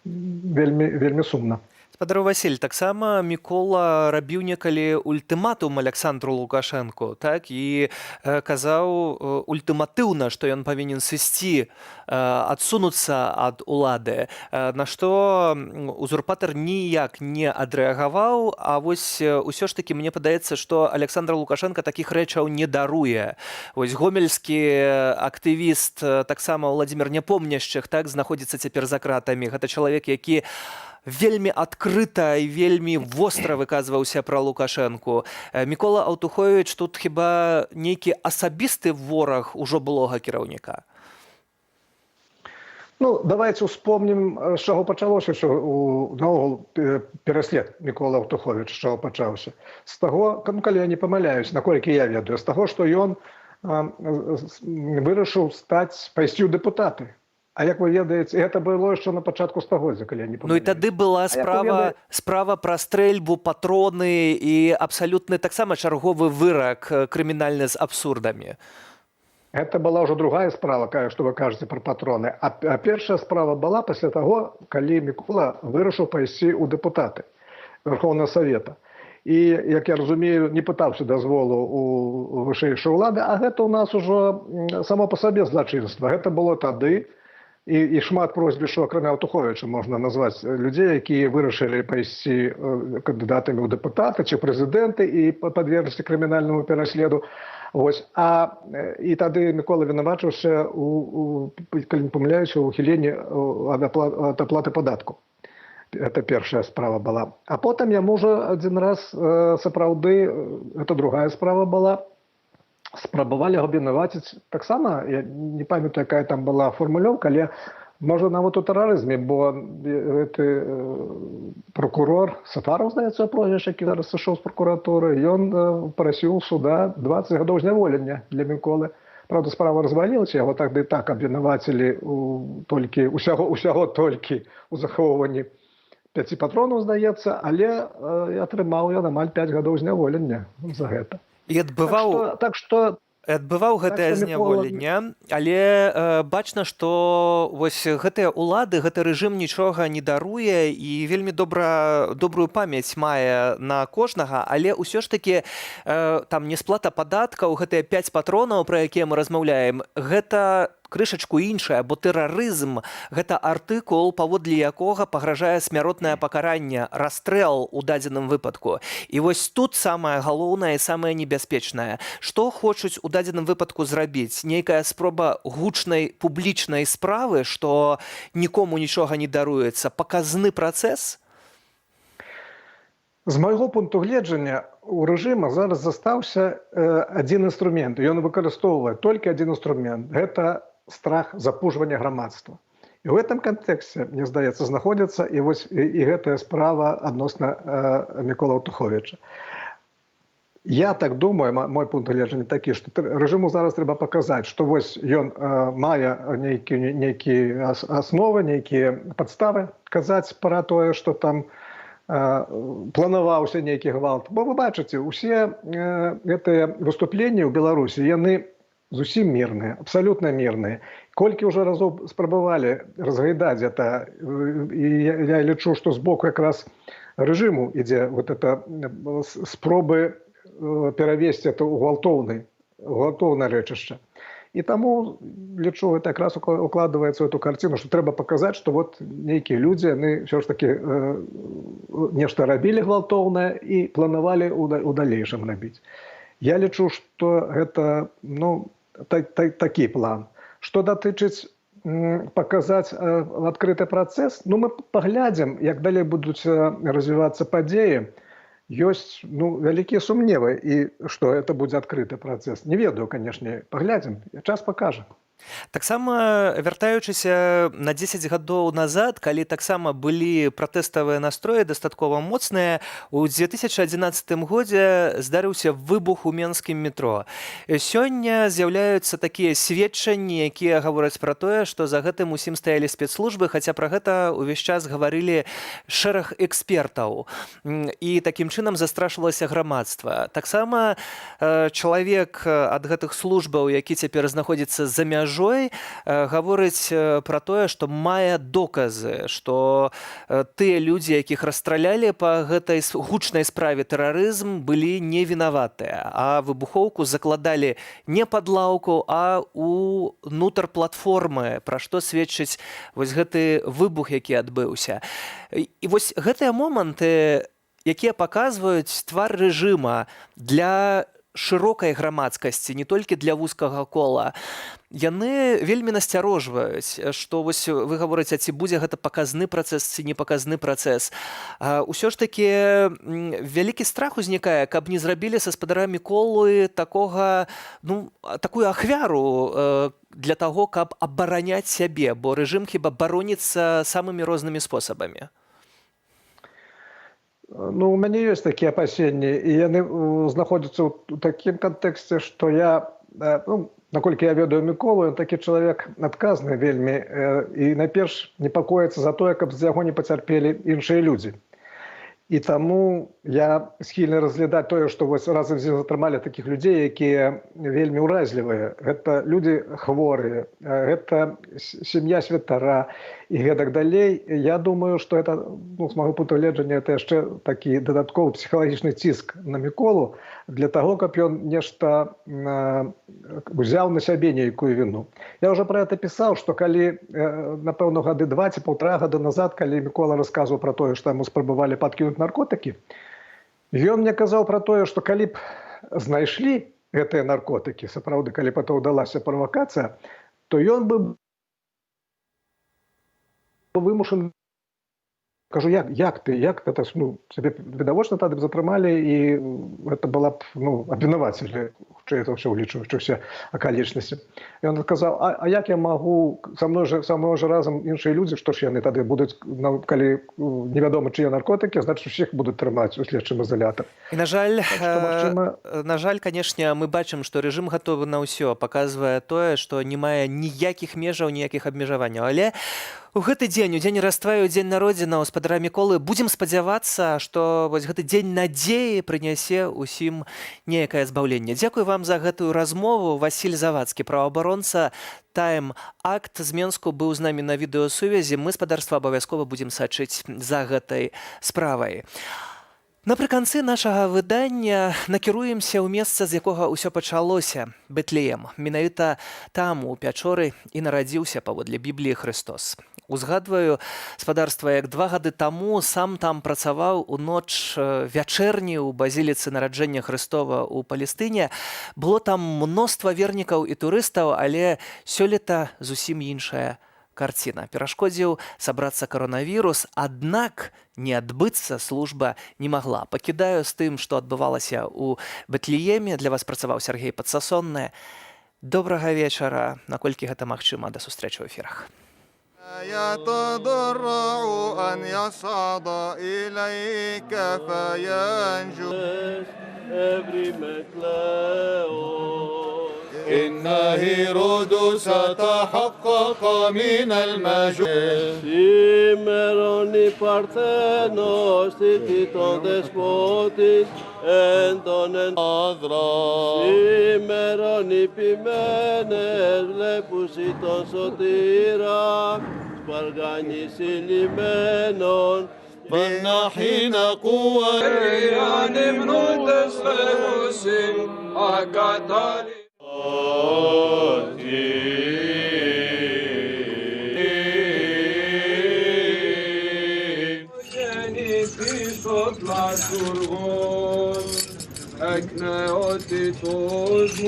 вельмі сумна. Спадар Васіль, таксама Мікола рабіў некалі ультыматум Аляксандру Лукашэнку, так, і казаў ультыматыўна, што ён павінен сысці, адсунуцца ад улады, на што узурпатар ніяк не адрэагаваў, а вось усё ж такі мне падаецца, што Аляксандр Лукашенко такіх рэчаў не даруе. Вось гомельскі актывіст, таксама Владзімір Няпомняшчых, так, знаходзіцца цяпер за кратамі. Гэта чалавек, які вельмі адкрыта і вельмі востра выказваўся пра Лукашэнку. Мікола Аўтуховіч тут хіба нейкі асабісты вораг ужо былога кіраўніка? Давайте успомнім, з чаго пачалося наогул пераслед Мікола Аўтуховіч, з чаго пачаўся. З таго, калі я не памыляюсь, наколькі я ведаю, з таго, што ён вырашыў пайсці ў дэпутаты. А як вы ведаеце, гэта было яшчэ на пачатку стагоддзя, калі я не памыляюсь. І тады была справа пра стрэльбу, патроны і абсалютны таксама чарговы вырак крымінальны з абсурдамі. Гэта была ўжо другая справа, што вы кажаце пра патроны. А першая справа была пасля таго, калі Мікола вырашыў пайсці ў дэпутаты Верховнага Савета. І, як я разумею, не пытаўся дазволу у вышэйшай улады, а гэта ў нас ужо само па сабе злачынства. Гэта было тады, і шмат прозвішчаў, акрамя Аўтуховіча, можна назваць людзей, якія вырашылі пайсці кандыдатамі ў дэпутаты ці прэзідэнты і падвергліся крымінальнаму пераследу. І тады Мікола вінавачыўся, калі не памыляюся, у ухіленні ад аплаты падатку. Гэта першая справа была. А потым яму ўжо адзін раз сапраўды, гэта другая справа была, спрабавалі абвінаваціць таксама, я не памятаю, якая там была фармулёўка, але можа нават у тэрарызме, бо гэты прокурор Сафаров, здаецца, прозвішча, які зараз сышоў з прокуратуры, ён прасіў суда 20 гадоў зняволення для Міколы. Правда, справа развалілася, яго тады так абвінавацілі усяго толькі ў захоўванні 5 патронаў, здаецца, але атрымаў ён амаль 5 гадоў зняволення за гэта. І адбываў гэтае зняволенне, але бачна, што вось гэтыя ўлады, гэты рэжым нічога не даруе і вельмі добрую памяць мае на кожнага, але ўсё ж такі там несплата падаткаў, гэтыя 5 патронаў, пра якія мы размаўляем, гэта крышачку іншае, бо тэрарызм – гэта артыкул, паводле якога пагражае смяротнае пакаранне, расстрэл у дадзеным выпадку. І вось тут самае галоўнае і самае небяспечнае. Што хочуць у дадзеным выпадку зрабіць? Нейкая спроба гучнай публічнай справы, што нікому нічога не даруецца? Паказны працэс? З майго пункту гледжання, у рэжыма зараз застаўся адзін інструмент. Ён выкарыстоўвае толькі адзін інструмент. Гэта страх запужвання грамадства. І ў гэтым кантэксце, мне здаецца, знаходзіцца і гэтая справа адносна Мікола Аўтуховіча. Я так думаю, мой пункт гледжання такі, што рэжыму зараз трэба паказаць, што вось ён мае нейкія асновы, нейкія падставы казаць пра тое, што там планаваўся нейкі гвалт. Бо вы бачыце, усе гэтыя выступленні ў Беларусі, яны зусім мірныя, абсалютна мірныя. Колькі ўжо разоў спрабавалі разгайдаць гэта, і я лічу, што з боку якраз рэжыму ідзе вот это спробы перавесці это ў гвалтоўнае рэчышча. І таму, лічу, гэта якраз укладваецца ў эту карціну, што трэба паказаць, што вот нейкія людзі, яны ўсё ж такі нешта рабілі гвалтоўнае і планавалі ў далейшым рабіць. Я лічу, што гэта такі план. Што датычыць паказаць адкрыты працэс, мы паглядзім, як далей будуць развівацца падзеі. ёсць вялікія сумневы і што это будзе адкрыты працэс. Не ведаю, канешне, паглядзім, час пакажа. Таксама вяртаючыся на 10 гадоў назад, калі таксама былі пратэставыя настроі дастаткова моцныя, у 2011 годзе здарыўся выбух у менскім метро. Сёння з'яўляюцца такія сведчанні, якія гавораць пра тое, што за гэтым усім стаялі спецслужбы, хаця пра гэта ўвесь час гаварылі шэраг экспертаў. І такім чынам застрашвалася грамадства. Таксама чалавек ад гэтых службаў, які цяпер знаходзіцца за мяжой, гаворыць пра тое, што мае доказы, што тыя людзі, якіх расстралялі па гэтай гучнай справе тэрарызм, былі невінаватыя, а выбухоўку закладалі не пад лаўку, а ўнутр платформы, пра што сведчыць вось гэты выбух, які адбыўся. І вось гэтыя моманты, якія паказваюць твар рэжыма для шырокай грамадскасці, не толькі для вузкага кола, яны вельмі насцярожваюць, што вось вы гаворыце, ці будзе гэта паказны працэс, ці не паказны працэс. Усё ж такі вялікі страх узнікае, каб не зрабілі са спадарамі колы такую ахвяру для таго, каб абараняць сябе, бо рэжым хіба бароніцца самымі рознымі спосабамі. У мяне ёсць такія апасенні, і яны знаходзяцца ў такім кантэксце, што я, наколькі я ведаю Міколу, ён такі чалавек адказны вельмі, і найперш непакоіцца за тое, каб з яго не пацярпелі іншыя людзі. І таму я схільны разглядаць тое, што вось разам з ім затрымалі такіх людзей, якія вельмі ўразлівыя. Гэта людзі хворыя, гэта сям'я святара і гэтак далей. Я думаю, што это, з майго пункту гледжання, это яшчэ такі дадатковы псіхалагічны ціск на Міколу для таго, каб ён нешта узяў на сябе нейкую віну. Я ўжо пра гэта пісаў, што калі, напэўна, гады 2 ці 1,5 гада назад, калі Мікола расказваў пра тое, што яму спрабавалі падкінуць наркотыкі, ён мне казаў пра тое, што калі б знайшлі гэтыя наркотыкі, сапраўды, калі б это ўдалася правакацыя, то ён бы вымушаны. Кажу, як ты, цябе відавочна тады б затрымалі, і гэта была б, абвінавацілі, хутчэй это ўсё ўлічваючы ўсе акалічнасці. Ён адказаў, а як я магу, са мной жа разам іншыя людзі, што ж яны тады будуць, калі невядома чые наркотыкі, значыць усіх будуць трымаць у следчым изолятары. І на жаль, канешне, мы бачым, што рэжым гатовы на ўсё, паказвае тое, што не мае ніякіх межаў, ніякіх абмежаванняў. Але у гэты дзень, у дзень раства і у дзень народзінаў спадара Міколы, будзем спадзявацца, што вось гэты дзень надзеі прынясе ўсім неякае збаўленне. Дзякую вам за гэтую размову. Васіль Завадскі, праваабаронца Time Act з Менску, быў з намі на відэасувязі. Мы, спадарства, абавязкова будзем сачыць за гэтай справай. Напрыканцы нашага выдання накіруемся ў месца, з якога ўсё пачалося, Бэтлеем. Менавіта там, у Пячоры, і нарадзіўся, паводле Бібліі, Христос. Узгадваю, спадарства, як 2 гады таму сам там працаваў у ноч вячэрні ў базіліцы нараджэння Христова ў Палестыне. Было там мноства вернікаў і турыстаў, але сёлета зусім іншая карціна. Перашкодзіў сабрацца каронавірус, аднак не адбыцца служба не магла. Пакідаю з тым, што адбывалася ў Бэтлееме. Для вас працаваў Сергей Падсасонны. Добрага вечара, наколькі гэта магчыма, да сустрэчы ў эфірах. يتضرع أن يصعد إليك فينجو إن هيرودس تحقق من المجوس Σήμερον Παρθένος τίτητον δεσπότης εν τον ενάδρα Σήμερον ποιμένες βλέπουσι τον σωτήρα σπαργάνης ηλυμένων بالنحين قوة نمنو تسلوس أكتالي أكنا أوتي توز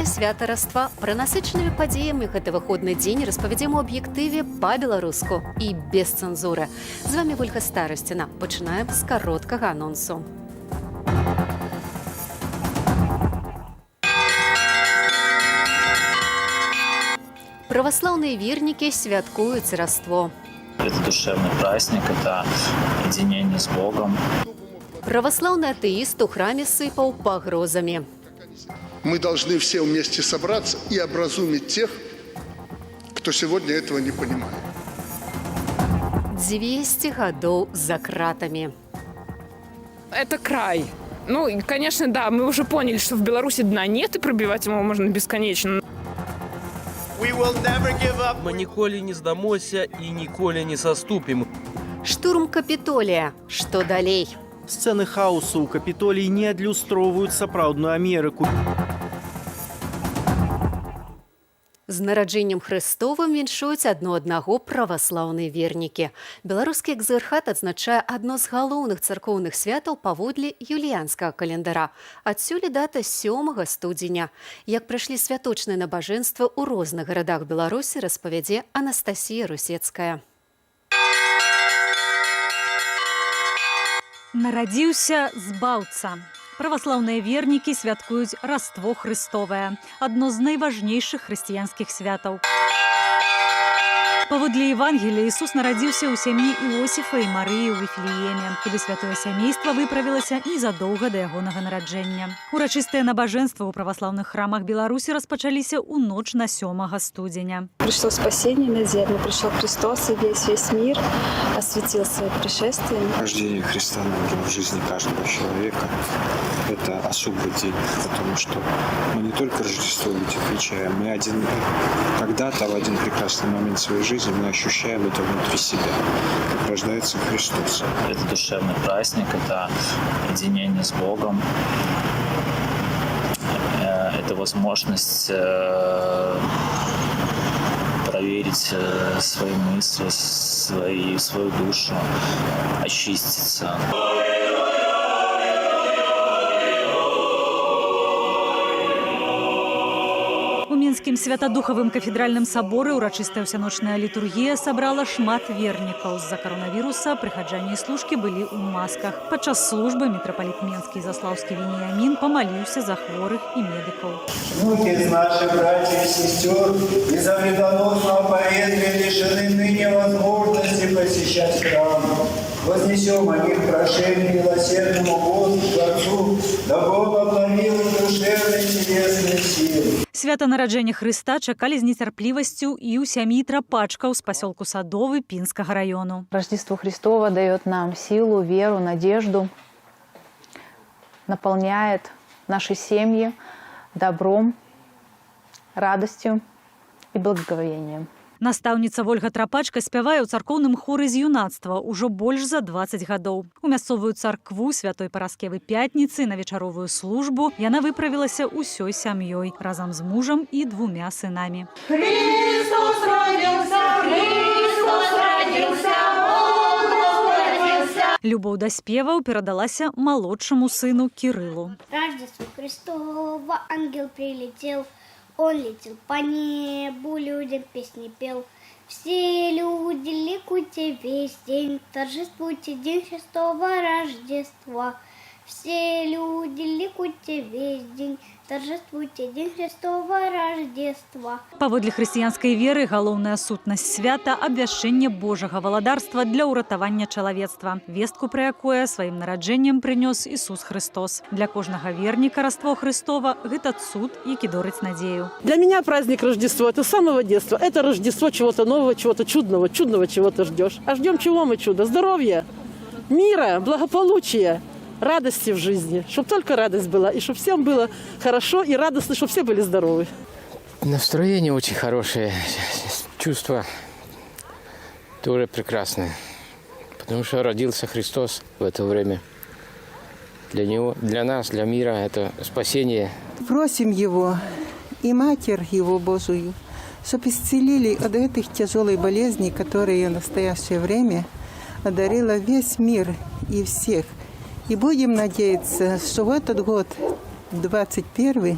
беларускае святараства. Пра насычанымі падзеямі гэты выходны дзень распавядзем у аб'ектыве па-беларуску і без цэнзуры. З вами Вольга Старасціна. Пачынаем з кароткага анонсу. Православные верники святкуют Рождество. Это душевный праздник, это единение с Богом. Православный атеист у храме сыпал погрозами. Мы должны все вместе собраться и образумить тех, кто сегодня этого не понимает. 200 годов за кратами. Это край. Ну, конечно, да, мы уже поняли, что в Беларуси дна нет, и пробивать его можно бесконечно. Мы ніколі не здамося і ніколі не саступім. Штурм Капітолія. Што далей? Сцены хаосу ў Капітоліі не адлюстроўваюць сапраўдную Амерыку. З нараджэннем Хрыстовым віншуюць адно аднаго праваслаўныя вернікі. Беларускі экзархат адзначае адно з галоўных царкоўных святаў паводле юліянскага календара. Адсюль дата 7 студзеня. Як прайшлі святочныя набажэнствы ў розных гарадах Беларусі, распавядзе Анастасія Русецкая. Нарадзіўся збаўца. Праваслаўныя вернікі святкуюць Рождество Христовае, адно з найважнейшых хрысціянскіх святаў. Паводле Евангелія Ісус нарадзіўся ў сям'і Іосіфа і Марыі ў Віфлееме, куды святое сямейства выправілася незадоўга да ягонага нараджэння. Урачыстыя набажэнствы ў праваслаўных храмах Беларусі распачаліся ў ноч на 7 студзеня. Пришло спасение на землю, пришел Христос, и весь мир осветил свое пришествие. Рождение Христа, наверное, в жизни каждого человека – это особый день, потому что мы не только Рождество отмечаем, мы когда-то в один прекрасный момент своей жизни мы ощущаем это внутри себя, как рождается Христос. Это душевный праздник, это единение с Богом, это возможность проверить свои мысли, свою душу, очиститься. У Мінскім святадухавым кафедральным саборы урачыстая ўсяночная літургія сабрала шмат вернікаў. З-за каронавіруса прыхаджане і служкі былі ў масках. Падчас службы мітрапаліт Менскі Заслаўскі Веніямін памаліўся за хворых і медыкаў. Многие из наших братьев и сестер из-за вредоносного поветрия лишены ныне возможности посещать храм. Вознесем о них прошение милосердному Господу, Творцу, да Бог обновил душевные телесные силы. Свята нараджэння Хрыста чакалі з нецярплівасцю і ў сям'і Трапачкаў з пасёлку Садовы Пінскага раёну. Рождество Христово дает нам силу, веру, надежду, наполняет наши семьи добром, радостью и благоговением. Настаўніца Вольга Трапачка спявае ў царкоўным хоры з юнацтва ўжо больш за 20 гадоў. У мясцовую царкву Святой Параскевы Пятніцы на вечаровую службу яна выправілася ўсёй сям'ёй, разам з мужам і 2 сынамі. Христос родился, Христос родился, Бог воплотился. Любоў да спеваў перадалася малодшаму сыну Кірылу. Рождество Христово, ангел прилетел. Он летел по небу, людям песни пел. Все люди ликуйте весь день, торжествуйте день Христова Рождества. Все люди ликуйте весь день, торжествуйте день Христова Рождества. Паводле хрысціянскай веры галоўная сутнасць свята – абвяшчэнне Божага валадарства для ўратавання чалавецтва, вестку пра якое сваім нараджэннем прынёс Ісус Христос. Для кожнага верніка Рождество Христово – гэта цуд, які дорыць надзею. Для меня праздник Рождества – это с самого детства. Это Рождество чего-то нового, чего-то чудного, чудного чего-то ждешь. А ждем чего мы чудо? Здоровья, мира, благополучия, радости в жизни. Чтобы только радость была, и чтобы всем было хорошо и радостно, чтобы все были здоровы. Настроение очень хорошее, чувство тоже прекрасное, потому что родился Христос в это время. Для Него, для нас, для мира это спасение. Просим Его и Матерь Его Божию, чтобы исцелили от этих тяжелых болезней, которые в настоящее время одарила весь мир и всех. И будем надеяться, что в этот год, 21-й,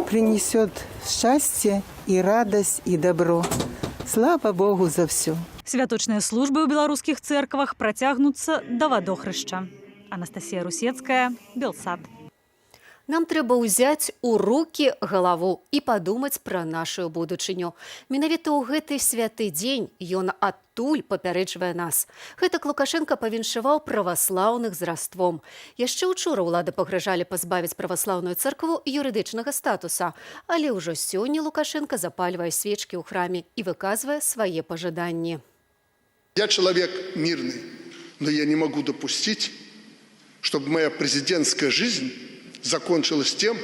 принесет счастье и радость и добро. Слава Богу за все. Святочныя службы ў беларускіх цэрквах працягнуцца да вадохрышча. Анастасія Русецкая, Белсад. Нам трэба ўзяць у рукі галаву і падумаць пра нашу будучыню. Менавіта ў гэты святы дзень ён адтуль папярэджвае нас. Гэтак Лукашенко павіншаваў праваслаўных з раством. Яшчэ учора ўлады пагражалі пазбавіць праваслаўную царкву юрыдычнага статуса, але ўжо сёння Лукашенко запальвае свечкі ў храме і выказвае свае пажаданні. Я человек мирный, но я не могу допустить, чтобы моя президентская жизнь закончилась тем,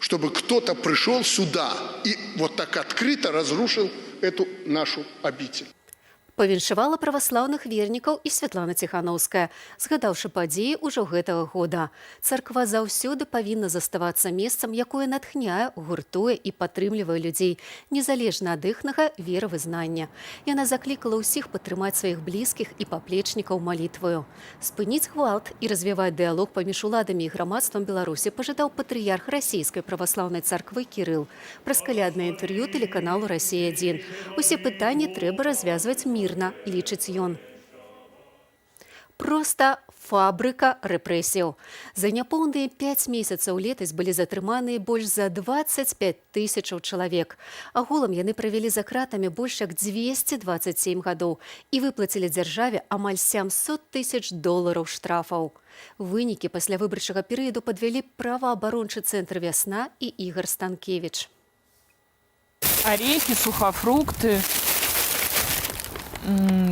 чтобы кто-то пришел сюда и вот так открыто разрушил эту нашу обитель. Павіншавала праваслаўных вернікаў і Святлана Ціханаўская, згадаўшы падзеі ўжо гэтага года. Царква заўсёды павінна заставацца месцам, якое натхняе, гуртуе і падтрымлівае людзей, незалежна ад іхнага веравызнання. Яна заклікала ўсіх падтрымаць сваіх блізкіх і паплечнікаў малітваю. Спыніць гвалт і развіваць дыялог паміж уладамі і грамадствам Беларусі пажадаў патрыярх расійскай праваслаўнай царквы Кірыл. Праз каляднае інтэрв'ю тэлеканалу «Расія-1». Усе пытанні трэба развязваць мірна, лічыць ён. Проста фабрыка рэпрэсіяў. За няпоўныя 5 месяцаў летась былі затрыманыя больш за 25 000 чалавек. Агулам яны правялі за кратамі больш як 227 гадоў і выплацілі дзяржаве амаль $700 000 штрафаў. Вынікі пасля выбарчага перыяду падвялі праваабарончы цэнтр «Вясна» і Ігар Станкевіч. Орехи, сухофрукты,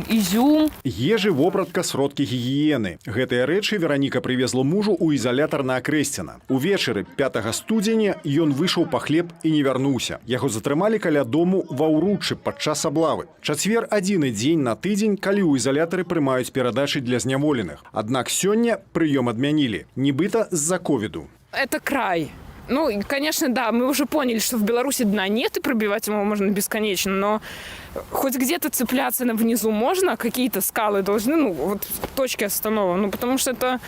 изюм. Ежы, вопратка, сродкі гігіены. Гэтыя рэчы Вераніка прывезла мужу ў ізалятар на Акрэсціна. Увечары 5 студзеня ён выйшаў па хлеб і не вярнуўся. Яго затрымалі каля дому ва ўручы падчас аблавы. Чацвер адзіны дзень на тыдзень, калі ў ізалятары прымаюць перадачы для зняволеных. Аднак сёння прыём адмянілі, нібыта з-за ковіду. Это край. Ну, конечно, да, мы уже поняли, что в Беларуси дна нет, и пробивать его можно бесконечно, но хоть где-то цепляться внизу можно, какие-то скалы должны, ну, вот точки останова, ну, потому что это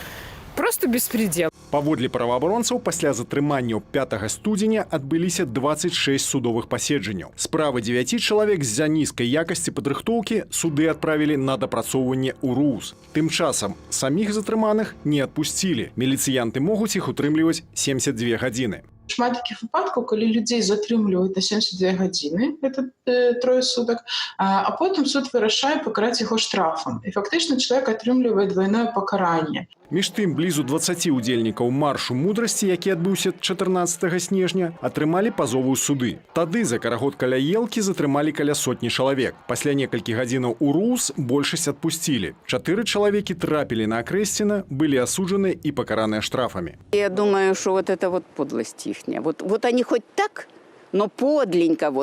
просто беспредел. Паводле праваабаронцаў, пасля затрыманняў 5 студзеня адбыліся 26 судовых паседжанняў. Справы 9 чалавек з-за нізкай якасці падрыхтоўкі суды адправілі на дапрацоўванне ў РУС. Тым часам саміх затрыманых не адпусцілі. Міліцыянты могуць іх утрымліваць 72 гадзіны. Шмат таких выпадков, когда людей затрымліваюць на 72 гадзіны, это 3 суток, а потом суд вырашае пакараць яго штрафам. І фактычна чалавек атрымлівае двойное пакаранне. Між тым, блізу 20 удзельнікаў маршу мудрасці, які адбыўся 14 снежня, атрымалі пазовы ў суды. Тады за карагод каля елкі затрымалі каля сотні чалавек. Пасля некалькі гадзінаў у РУС большасць адпусцілі. 4 чалавекі трапілі на Акрэсціна, былі асуджаны і пакараныя штрафамі. Я думаю, что вот это вот подлость ихняя. Вот они хоть так, но подленько,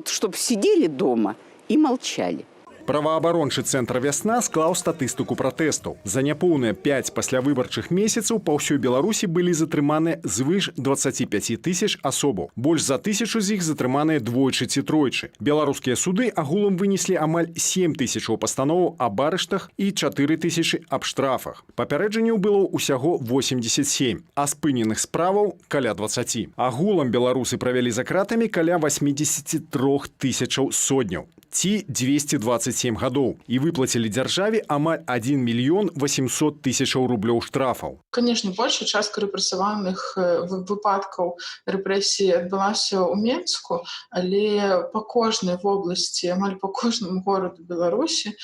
чтобы сидели дома и молчали. Праваабарончы цэнтр «Вясна» склаў статыстыку пратэстаў. За няпоўныя 5 паслявыбарчых месяцаў па ўсёй Беларусі былі затрыманы звыш 25 000 асобаў. Больш за 1000 з іх затрыманыя двойчы ці тройчы. Беларускія суды агулам вынеслі амаль 7 000 пастановаў аб арыштах і 4 000 аб штрафах. Папярэджанняў было ўсяго 87, а спыненых справаў каля 20. Агулам беларусы правялі за кратамі каля 83 000 содняў. Ці 227 гадоў і выплацілі дзяржаве амаль 1 800 000 рублёў штрафаў. Конечно, большая частка рэпрэсаваных выпадкаў рэпрэсіі адбылася ў Менску, але па кожнай вобласці, амаль па кожнаму гораду Беларусі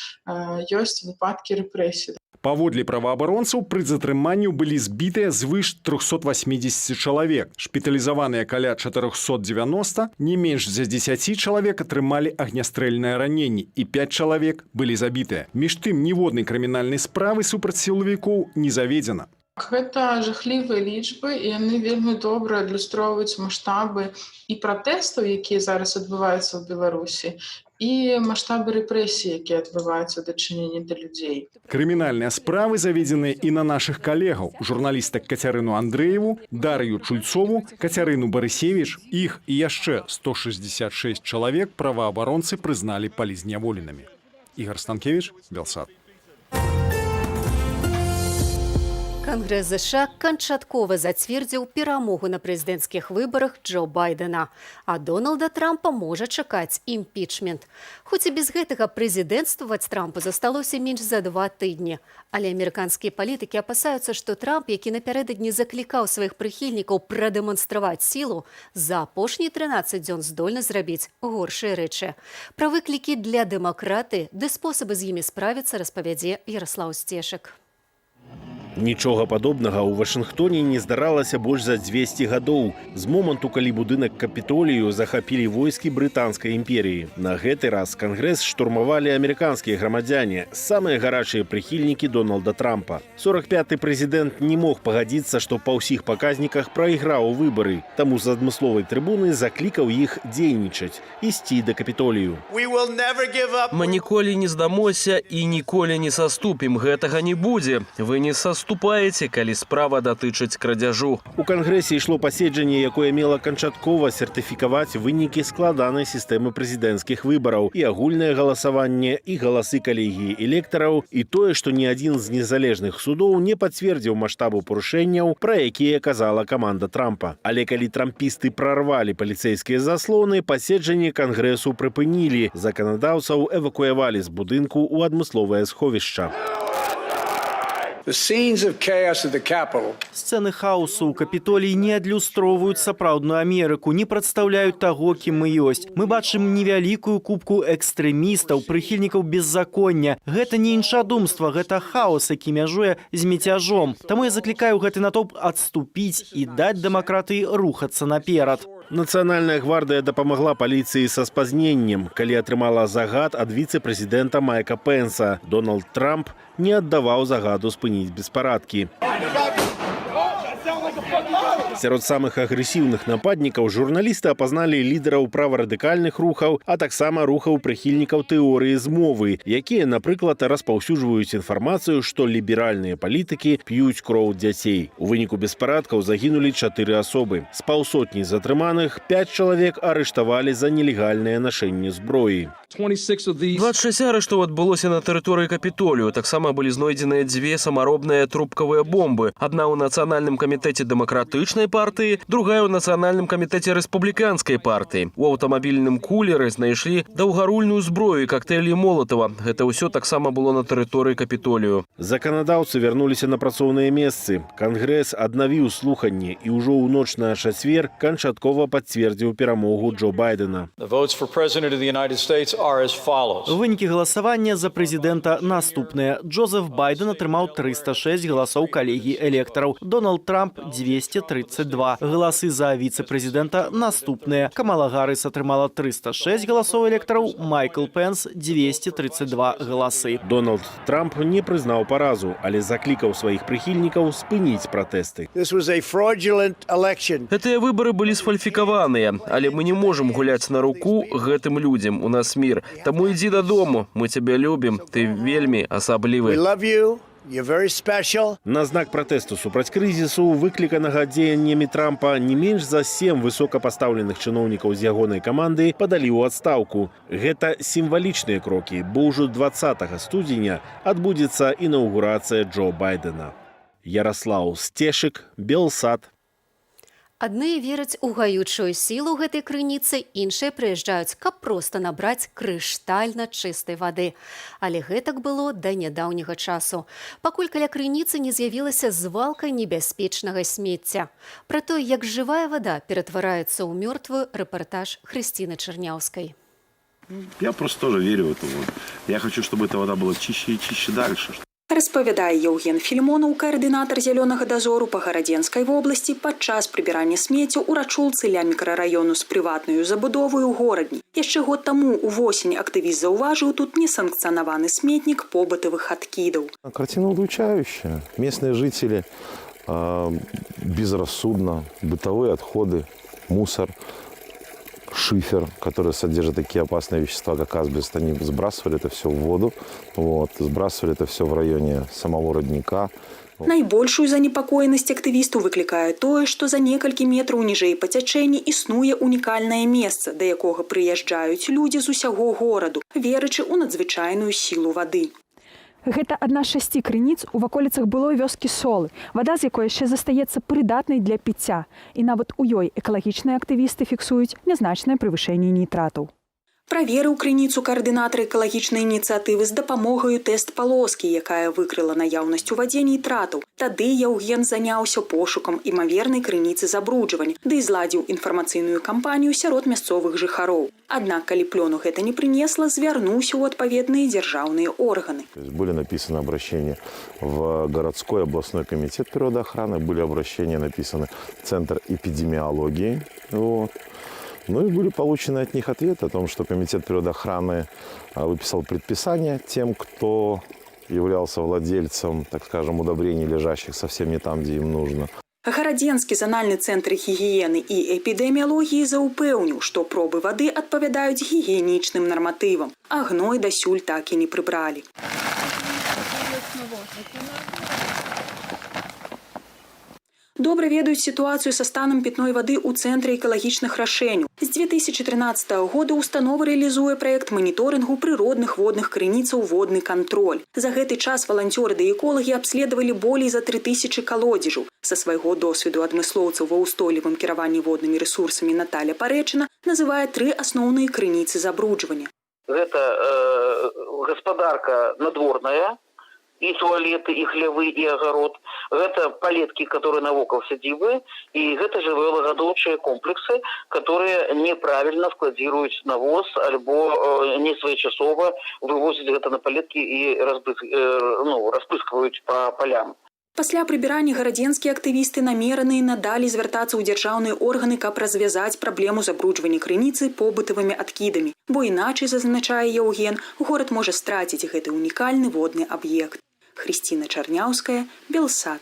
ёсць выпадкі рэпрэсій. Паводле праваабаронцаў, пры затрыманню былі збітыя звыш 380 чалавек. Шпіталізаваныя каля 490, не менш за 10 чалавек атрымалі агнястрэльныя раненні і 5 чалавек былі забітыя. Між тым, ніводнай крымінальнай справы супраць сілавікоў не заведзена. Гэта жахлівыя лічбы, і яны вельмі добра адлюстроўваюць маштабы і пратэстаў, якія зараз адбываюцца ў Беларусі, і маштабы рэпрэсій, якія адбываюцца ў дачыненні да людзей. Крымінальныя справы заведзеныя і на нашых калегаў, журналістак Кацярыну Андрэеву, Дар'ю Чульцову, Кацярыну Барысевіч. Іх і яшчэ 166 чалавек праваабаронцы прызналі палізняволенымі. Ігар Станкевіч, Белсад. Кангрэс ЗША канчаткова зацвердзіў перамогу на прэзідэнцкіх выбарах Джо Байдена, а Дональда Трампа можа чакаць імпічмент. Хоць і без гэтага прэзідэнцтваваць Трампу засталося менш за 2 тыдні. Але амерыканскія палітыкі апасаюцца, што Трамп, які напярэдадні заклікаў сваіх прыхільнікаў прадэманстраваць сілу, за апошнія 13 дзён здольны зрабіць горшыя рэчы. Пра выклікі для дэмакраты ды спосабы з імі справіцца распавядзе Ярослаў Сцешык. Нічога падобнага ў Вашынгтоне не здаралася больш за 200 гадоў, з моманту, калі будынак Капітолію захапілі войскі Брытанскай імперіі. На гэты раз Кангрэс штурмавалі амерыканскія грамадзяне, самыя гарачыя прыхільнікі Дональда Трампа. 45-й прэзідэнт не мог пагадзіцца, што па ўсіх паказніках прайграў выбары, таму з адмысловай трыбуны заклікаў іх дзейнічаць, ісці да Капітолію. Мы ніколі не здамося і ніколі не саступім. Гэтага не будзе. Вы не саступаеце, калі справа датычыць крадзяжу. У Кангрэсе ішло паседжанне, якое мела канчаткова сертыфікаваць вынікі складанай сістэмы прэзідэнцкіх выбараў і агульнае галасаванне, і галасы калегіі электараў, і тое, што ні адзін з незалежных судоў не пацвердзіў маштабу парушэнняў, пра якія казала каманда Трампа. Але калі трампісты прарвалі паліцэйскія заслоны, паседжанне Кангрэсу прыпынілі. Заканадаўцаў эвакуявалі з будынку ў адмысловае сховішча. Сцэны хаосу ў Капітоліі не адлюстроўваюць сапраўдную Амерыку, не прадстаўляюць таго, кім мы ёсць. Мы бачым невялікую купку экстрэмістаў, прыхільнікаў беззаконня. Гэта не іншадумства, гэта хаос, які мяжуе з міцяжом. Таму я заклікаю гэты натоўп адступіць і даць дэмакратыі рухацца наперад. Нацыянальная гвардыя дапамагла паліцыі са спазненнем, калі атрымала загад ад віцэ-прэзідэнта Майка Пенса. Дональд Трамп не аддаваў загаду спыніць беспарадкі. Сярод самых агрэсіўных нападнікаў журналісты апазналі лідараў праварадыкальных рухаў, а таксама рухаў прыхільнікаў тэорыі змовы, якія, напрыклад, распаўсюджваюць інфармацыю, што ліберальныя палітыкі п'юць кроў дзяцей. У выніку беспарадкаў загінулі 4 асобы. З паўсотні затрыманых 5 чалавек арыштавалі за нелегальнае нашэнне зброі. 26 арыштаў адбылося на тэрыторыі Капітолію. Таксама былі знойдзеныя 2 самаробныя трубкавыя бомбы. Адна ў Нацыянальным камітэце дэмакратычнай партыі, другая ў Нацыянальным камітэце рэспубліканскай партыі. У аўтамабільным кулеры знайшлі даўгарульную зброю і кактэйлі Молатава. Гэта ўсё таксама было на тэрыторыі Капітолію. Заканадаўцы вярнуліся на працоўныя месцы. Кангрэс аднавіў слуханне і ўжо ў ноч на чацвер канчаткова пацвердзіў перамогу Джо Байдена. Вынікі галасавання за прэзідэнта наступныя. Джозеф Байден атрымаў 306 галасоў калегіі электараў, Дональд Трамп 232. Галасы за віцэ-прэзідэнта наступныя. Камала Гаррыс атрымала 306 галасоў электараў, Майкл Пенс 232 галасы. Дональд Трамп не прызнаў паразу, але заклікаў сваіх прыхільнікаў спыніць пратэсты. Гэтыя выбары былі сфальсіфікаваныя, але мы не можам гуляць на руку гэтым людзям. У нас мір. Таму ідзі дадому. Мы цябе любім. Ты вельмі асаблівы. На знак пратэсту супраць крызісу, выкліканага дзеяннямі Трампа, не менш за 7 высокапастаўленых чыноўнікаў з ягонай каманды падалі ў адстаўку. Гэта сімвалічныя крокі, бо ўжо 20 студзеня адбудзецца інаўгурацыя Джо Байдена. Ярослаў Сцешык, Белсат. Адныя вераць у гаючую сілу гэтай крыніцы, іншыя прыязджаюць, каб проста набраць крыштальна чыстай вады. Але гэтак было да нядаўняга часу, пакуль каля крыніцы не з'явілася звалка небяспечнага смецця. Пра тое, як жывая вада ператвараецца ў мёртвую, рэпартаж Хрысціны Чарняўскай. Я просто тоже верю в это. Я хочу, чтобы эта вода была чище и чище дальше. Распавядае Еўген Фільмонаў, каардынатар зялёнага дазору па Гарадзенскай вобласці падчас прыбірання смецця ў рачулцы ля мікрараёну з прыватнаю забудоваю ў горадні. Яшчэ год таму увосень актывіст заўважыў тут несанкцыянаваны сметнік побытавых адкідаў. Картина удручающая. Местные жители безрассудно, бытовые отходы, мусор, шифер, который содержит такие опасные вещества, как асбест, они сбрасывали это все в воду, сбрасывали это все в районе самого родника. Найбольшую занепакоенасць актывісту выклікае тое, што за некалькі метраў ніжэй па цячэнні існуе унікальнае месца, да якога прыязджаюць людзі з усяго гораду, верачы ў надзвычайную сілу вады. Гэта адна з 6 крыніц у ваколіцах былой вёскі Солы, вада з якой яшчэ застаецца прыдатнай для піцця. І нават у ёй экалагічныя актывісты фіксуюць нязначнае превышэнне нітратаў. Праверыў крыніцу каардынатар экалагічнай ініцыятывы з дапамогаю тэст-палоскі, якая выкрыла наяўнасць у вадзе нітратаў. Тады Яўген заняўся пошукам імавернай крыніцы забруджвання, ды і зладзіў інфармацыйную кампанію сярод мясцовых жыхароў. Аднак, калі плёну гэта не прынесла, звярнуўся ў адпаведныя дзяржаўныя органы. Были написаны обращения в городской областной комитет природоохраны, были обращения написаны в Центр эпидемиологии. Вот. Ну и были получены от них ответы о том, что комитет природоохраны выписал предписание тем, кто являлся владельцем, так скажем, удобрений, лежащих совсем не там, где им нужно. Гарадзенскі занальны цэнтр гігіены і эпідэміялогіі заўпэўніў, што пробы вады адпавядаюць гігіенічным нарматывам, а гной дасюль так і не прыбралі. Добра ведаюць сітуацыю са станам пітной вады ў цэнтры экалагічных рашэнняў. З 2013 года установа рэалізуе праект маніторынгу прыродных водных крыніцаў водны кантроль. За гэты час валанцёры ды эколагі абследавалі болей за 3000 калодзежаў. Са свайго досведу адмыслоўцаў ва ўстойлівым кіраванні воднымі рэсурсамі Наталя Парэчына называе 3 асноўныя крыніцы забруджвання. Гэта гаспадарка надворная, и туалеты, и хлевы, и огород. Это палетки, которые навокал сядзібы, и это жывёлагадоўчыя комплексы, которые неправильно складируют навоз, альбо не своечасова вывозят это на палетки и распыскивают по полям. Пасля прыбірання гарадзенскія актывісты намераныя надалі звяртацца ў дзяржаўныя органы, каб развязаць праблему забруджвання крыніцы побытавымі адкідамі. Бо іначай, зазначае Яўген, горад можа страціць гэты унікальны водны аб'ект. Хрысціна Чарняўская, Белсад.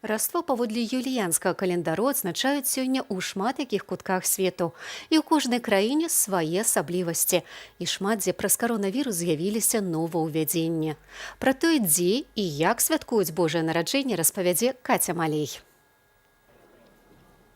Раство паводле юліянскага календару адзначаюць сёння ў шмат якіх кутках свету. І ў кожнай краіне свае асаблівасці. І шмат дзе праз каронавірус з'явіліся новаўвядзенні. Пра тое, дзе і як святкуюць Божае нараджэнне, распавядзе Каця Малей.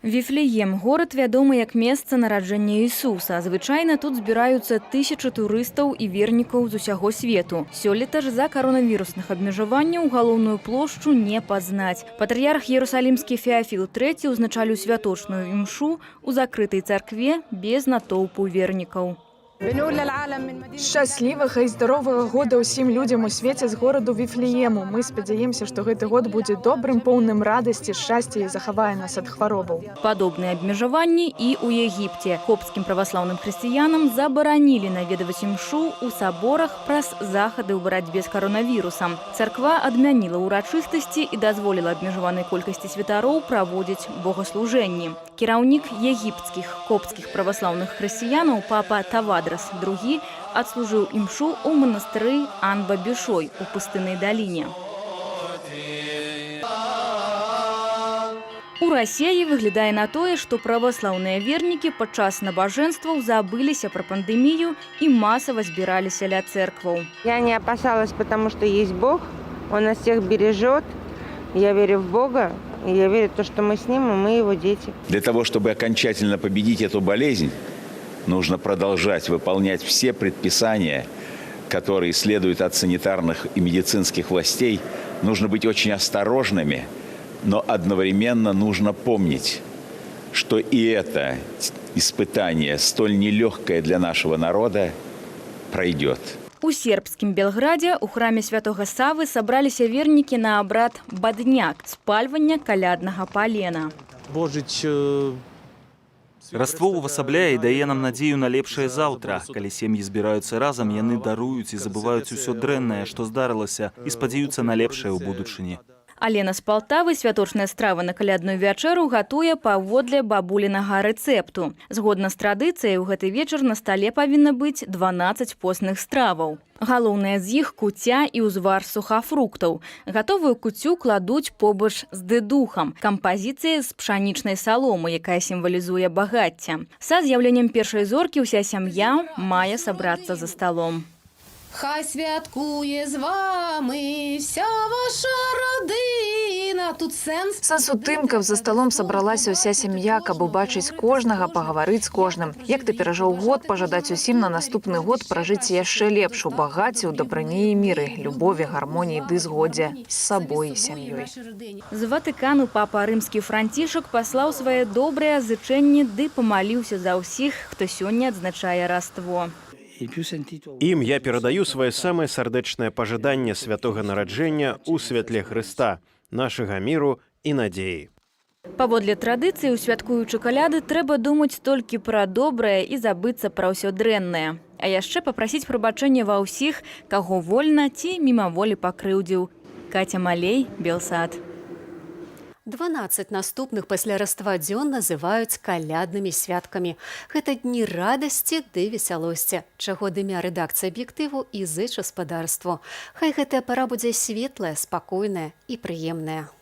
Вифлеем – город вядомы як месца нараджэння Ісуса. Звычайна тут збіраюцца 1000 турыстаў і вернікаў з усяго свету. Сёлета ж за каронавірусных абмежаванняў галоўную плошчу не пазнаць. Патрыярх Иерусалимскі Феафіл III узначаліў святочную імшу у закрытай царкве без натоўпу вернікаў. Шчаслівага і здаровага года ўсім людзям у свеце з гораду Вифлеему. Мы спадзяемся, што гэты год будзе добрым, поўным радасці, шчасця і захавае нас ад хваробаў. Падобныя абмежаванні і ў Егіпце. Копцкім праваслаўным хрысціянам забаранілі наведваць імшу ў саборах праз захады ў барацьбе з каронавірусам. Царква адмяніла ўрачыстасці і дазволіла абмежаванай колькасці святароў праводзіць богаслужэнні. Кіраўнік егіпцкіх копцкіх праваслаўных хрысціянаў папа Тавадрас II адслужыў імшу ў манастыры Анба-Бішой у пустыннай даліне. У Расіі выглядае на тое, што праваслаўныя вернікі падчас набажэнстваў забыліся пра пандэмію і масава збіраліся ля церкваў. Я не опасалась, потому что есть Бог, Он нас всех бережет. Я верю в Бога. И я верю в то, что мы с Ним, и мы Его дети. Для того, чтобы окончательно победить эту болезнь, нужно продолжать выполнять все предписания, которые следуют от санитарных и медицинских властей. Нужно быть очень осторожными, но одновременно нужно помнить, что и это испытание, столь нелегкое для нашего народа, пройдет. У сербскім Белградзе у храме святога Савы сабраліся вернікі на абрад бадняк – спальвання каляднага палена. Раство увасабляе і дае нам надзею на лепшае заўтра. Калі сем'і збіраюцца разам, яны даруюць і забываюць усё дрэннае, што здарылася, і спадзяюцца на лепшае ў будучыні. Алена з Палтавы святочныя стравы на калядную вячэру гатуе паводле бабулінага рэцэпту. Згодна з традыцыяй, у гэты вечар на стале павінна быць 12 постных страваў. Галоўнае з іх куця і ўзвар сухафруктаў. Гатовую куцю кладуць побач з дэдухам, кампазіцыяй з пшанічнай саломы, якая сімвалізуе багацце. Са з'яўленнем першай зоркі ўся сям'я мае сабрацца за сталом. Хай святкує з вами вся ваша родина. а тут сенс. Сэнс у тым, каб за сталом сабралася ўся сям'я, каб убачыць кожнага, пагаварыць з кожным. Як ты перажыў год, пажадаць усім на наступны год пражыць яшчэ лепш у багаці, у дабрані і міры, любові, гармоніі ды згодзе з сабой і сям'ёй. З Ватыкану папа рымскі Францішак паслаў свае добрыя зычэнні ды памаліўся за ўсіх, хто сёння адзначае Раство. Им я перадаю свое самое сардэчнае пожаданне святого нараджэння у святле Хрыста, нашага міру і надзеі. Паводле традыцыі, святкуючы каляды, трэба думаць толькі пра добрае і забыцца пра ўсё дрэннае. А яшчэ папрасіць прабачэння ва ўсіх, каго вольна ці мімаволі пакрыўдзіў. Катя Малей, Белсад. 12 наступных пасля Раства дзён называюць каляднымі святкамі. Гэта дні радасці ды весялосці, чаго дымя рэдакцыя аб'ектыву і зыча спадарству. Хай гэтая пара будзе светлая, спакойная і прыемная.